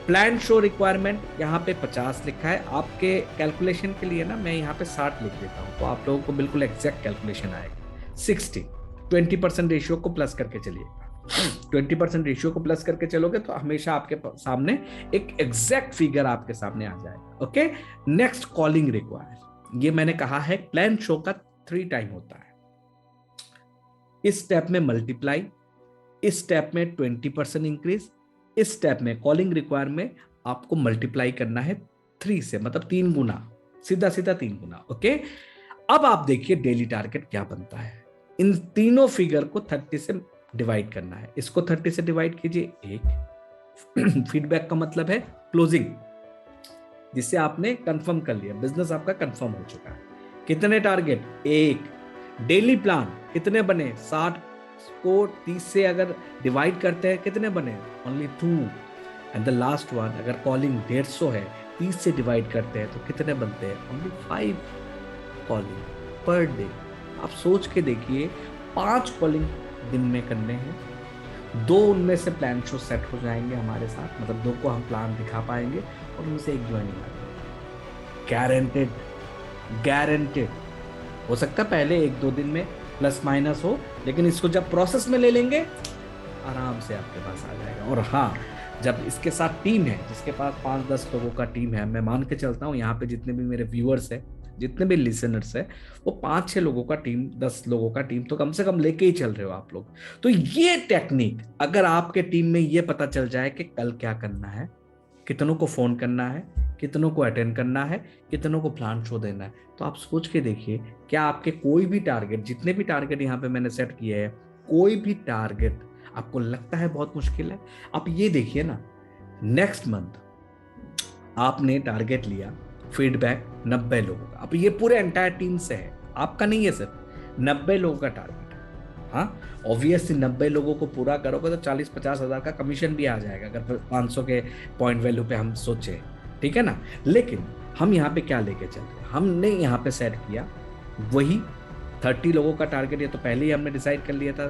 प्लान शो रिक्वायरमेंट यहाँ पे 50 लिखा है, आपके कैलकुलेशन के लिए ना मैं यहाँ पे 60 लिख देता हूँ, तो आप लोगों को बिल्कुल एग्जैक्ट कैलकुलेशन आएगा। 60, 20% रेशियो को प्लस करके चलिएगा। 20% रेशियो को प्लस करके चलोगे तो हमेशा आपके सामने एक एग्जैक्ट फिगर आपके सामने आ जाएगा, ओके। Next, calling require. ये मैंने कहा है प्लान शो का 3 टाइम होता है। इस स्टेप में मल्टीप्लाई, इस स्टेप में 20% इंक्रीज, इस स्टेप में कॉलिंग रिक्वायर में आपको मल्टीप्लाई करना है 3 से, मतलब 3 गुना, सीधा सीधा 3 गुना। ओके, अब आप देखिए डेली टारगेट क्या बनता है। इन तीनों फिगर को 30 से डिवाइड करना है। इसको 30 से डिवाइड कीजिए, एक फीडबैक का मतलब है क्लोजिंग, जिससे आपने कंफर्म कर लिया, बिजनेस आपका कंफर्म हो चुका है। कितने टारगेट? एक। डेली प्लान कितने बने? 60 को 30 से अगर डिवाइड करते हैं कितने बने? Only 2। And the last one, अगर कॉलिंग 150 है, 30 से डिवाइड करते हैं तो कितने बनते हैं? Only 5 calling per day. आप सोच के देखिए, 5 कॉलिंग दिन में करने हैं, 2 उनमें से प्लान शो सेट हो जाएंगे हमारे साथ, मतलब 2 को हम प्लान दिखा पाएंगे और उनमें से एक ज्वाइनिंग आ जाएगी। Guaranteed, guaranteed. हो सकता है पहले 1-2 दिन में प्लस माइनस हो, लेकिन इसको जब प्रोसेस में ले लेंगे आराम से आपके पास आ जाएगा। और हाँ, जब इसके साथ टीम है, जिसके पास 5-10 लोगों का टीम है, मैं मान के चलता हूँ यहाँ पे जितने भी मेरे व्यूअर्स हैं, जितने भी लिसनर्स है, वो 5-6 लोगों का टीम, 10 लोगों का टीम तो कम से कम लेके ही चल रहे हो आप लोग। तो ये टेक्निक अगर आपके टीम में ये पता चल जाए कि कल क्या करना है, कितनों को फोन करना है, कितनों को अटेंड करना है, कितनों को प्लान शो देना है, तो आप सोच के देखिए, क्या आपके कोई भी टारगेट, जितने भी टारगेट यहाँ पे मैंने सेट किए हैं, कोई भी टारगेट आपको लगता है बहुत मुश्किल है? आप ये देखिए ना, नेक्स्ट मंथ आपने टारगेट लिया फीडबैक 90 लोगों का, अब ये पूरे एंटायर टीम से है, आपका नहीं है, सिर्फ 90 लोगों का टारगेट है। हाँ, ऑब्वियसली 90 लोगों को पूरा करोगे तो 40-50 हजार का कमीशन भी आ जाएगा, अगर 500 के पॉइंट वैल्यू पे हम सोचे, ठीक है ना। लेकिन हम यहाँ पे क्या लेके चल रहे हैं, हमने यहाँ पे सेट किया वही 30 लोगों का टारगेट। ये तो पहले ही हमने डिसाइड कर लिया था,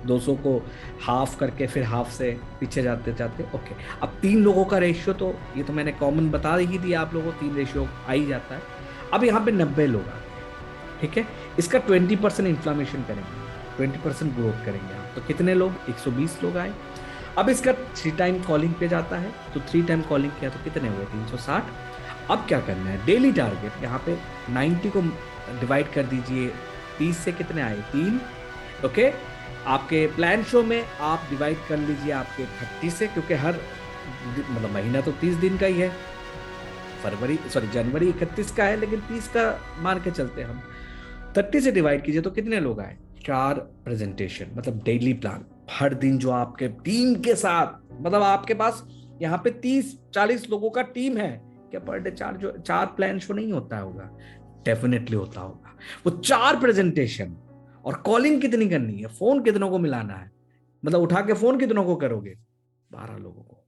200 को हाफ करके फिर हाफ से पीछे जाते जाते। ओके, अब 3 लोगों का रेशियो, तो ये तो मैंने कॉमन बता ही दिया आप लोगों को, 3 रेशियो आ ही जाता है। अब यहाँ पे 90 लोग आ गए, ठीक है, इसका 20% इन्फ्लामेशन करेंगे, 20% ग्रोथ करेंगे आप, तो कितने लोग? 120 लोग आए। अब इसका 3 टाइम कॉलिंग पे जाता है, तो 3 टाइम कॉलिंग किया तो कितने हुए? 360। अब क्या करना है? डेली टारगेट यहाँ पे 90 को डिवाइड कर दीजिए, 30 से कितने आए? 3। ओके, आपके प्लान शो में आप डिवाइड कर लीजिए आपके 30 से, क्योंकि हर मतलब महीना तो 30 दिन का ही है, जनवरी 31 का है, लेकिन 30 का मान के चलते हैं हम। 30 से डिवाइड कीजिए तो कितने लोग आए? 4 प्रेजेंटेशन, मतलब डेली प्लान हर दिन जो आपके टीम के साथ, मतलब आपके पास यहाँ पे 30-40 लोगों का टीम है, क्या पर डे 4 प्लान शो नहीं होता होगा? डेफिनेटली होता होगा। वो 4 प्रेजेंटेशन, और कॉलिंग कितनी करनी है, फोन कितनों को मिलाना है, मतलब उठा के फोन कितनों को करोगे? 12 लोगों को।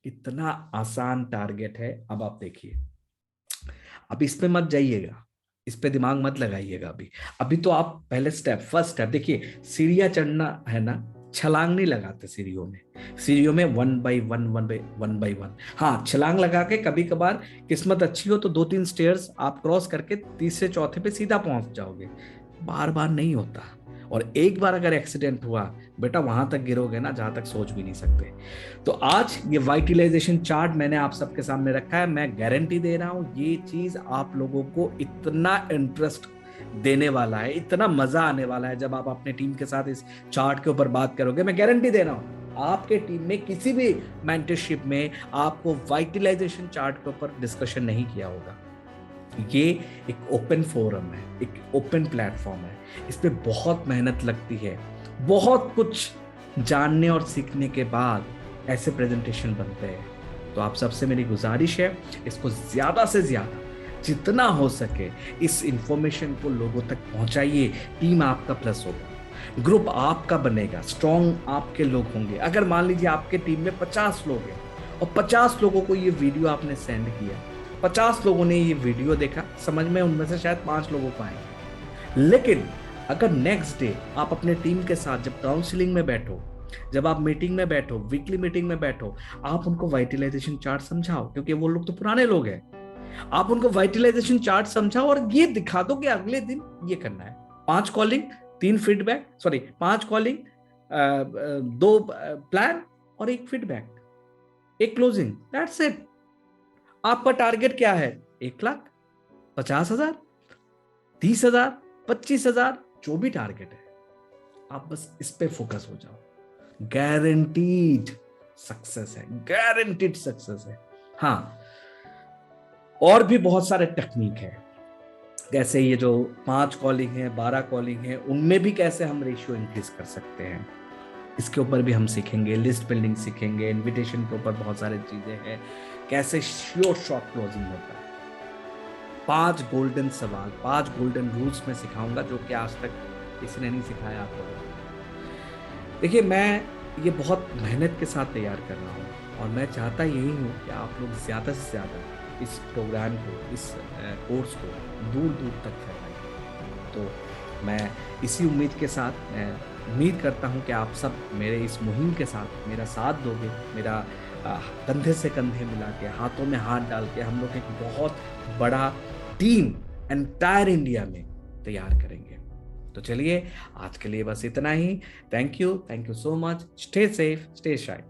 इतना आसान टारगेट है। अब आप देखिए, अब इस पे मत जाइएगा, इस पे दिमाग मत लगाइएगा अभी। अभी तो आप पहले फर्स्ट स्टेप देखिए, सीढ़ियां चढ़ना है ना, छलांग नहीं लगाते सीढ़ियों में। सीढ़ियों में 1 by 1 हाँ, छलांग लगा के कभी कभार किस्मत अच्छी हो तो 2-3 स्टेयर्स आप क्रॉस करके तीसरे चौथे पे सीधा पहुंच जाओगे, बार बार नहीं होता। और एक बार अगर एक्सीडेंट हुआ बेटा, वहां तक गिरोगे ना जहां तक सोच भी नहीं सकते। तो आज ये वाइटलाइजेशन चार्ट मैंने आप सबके सामने रखा है, मैं गारंटी दे रहा हूं ये चीज आप लोगों को इतना इंटरेस्ट देने वाला है, इतना मजा आने वाला है जब आप अपने टीम के साथ इस चार्ट के ऊपर बात करोगे। मैं गारंटी दे रहा हूं आपके टीम में किसी भी मेंटरशिप में आपको वाइटलाइजेशन चार्ट के ऊपर डिस्कशन नहीं किया होगा। ये एक ओपन फोरम है, एक ओपन प्लेटफॉर्म है, इस पे बहुत मेहनत लगती है, बहुत कुछ जानने और सीखने के बाद ऐसे प्रेजेंटेशन बनते हैं। तो आप सबसे मेरी गुजारिश है, इसको ज्यादा से ज्यादा जितना हो सके इस इंफॉर्मेशन को लोगों तक पहुंचाइए। टीम आपका प्लस होगा, ग्रुप आपका बनेगा, स्ट्रॉन्ग आपके लोग होंगे। अगर मान लीजिए आपके टीम में 50 लोग हैं और 50 लोगों को ये वीडियो आपने सेंड किया, 50 लोगों ने ये वीडियो देखा, समझ में उनमें से शायद 5 लोगों को आएंगे। लेकिन अगर नेक्स्ट डे आप अपने टीम के साथ जब काउंसलिंग में बैठो, जब आप मीटिंग में बैठो, वीकली मीटिंग में बैठो, आप उनको वाइटलाइजेशन चार्ट समझाओ, क्योंकि वो लोग तो पुराने लोग हैं, आप उनको वाइटलाइजेशन चार्ट समझाओ और ये दिखा दो कि अगले दिन ये करना है। 5 कॉलिंग, 3 फीडबैक, 5 कॉलिंग, 2 प्लान और 1 फीडबैक, 1 क्लोजिंग, दैट्स इट। आपका टारगेट क्या है? 1,50,000, 30,000, 25,000, जो भी टारगेट है, आप बस इस पे फोकस हो जाओ, गारंटीड सक्सेस है, गारंटीड सक्सेस है। हाँ, और भी बहुत सारे टेक्निक है, कैसे ये जो 5 कॉलिंग है, 12 कॉलिंग है, उनमें भी कैसे हम रेशियो इंक्रीज कर सकते हैं, इसके ऊपर भी हम सीखेंगे। लिस्ट बिल्डिंग सीखेंगे, इनविटेशन के ऊपर बहुत सारी चीजें हैं, कैसे श्योर शॉर्ट क्लोजिंग होता है। 5 गोल्डन सवाल, 5 गोल्डन रूल्स में सिखाऊंगा, जो कि आज तक किसी ने नहीं सिखाया आपको। देखिए, मैं ये बहुत मेहनत के साथ तैयार कर रहा हूँ, और मैं चाहता यही हूँ कि आप लोग ज़्यादा से ज़्यादा इस प्रोग्राम को, इस कोर्स को दूर दूर तक फैलाएं। तो मैं इसी उम्मीद के साथ, मैं उम्मीद करता हूँ कि आप सब मेरे इस मुहिम के साथ मेरा साथ दोगे, मेरा कंधे से कंधे मिला के, हाथों में हाथ डाल के हम लोग एक बहुत बड़ा टीम एंटायर इंडिया में तैयार करेंगे। तो चलिए, आज के लिए बस इतना ही। Thank you so much. Stay safe, stay shine.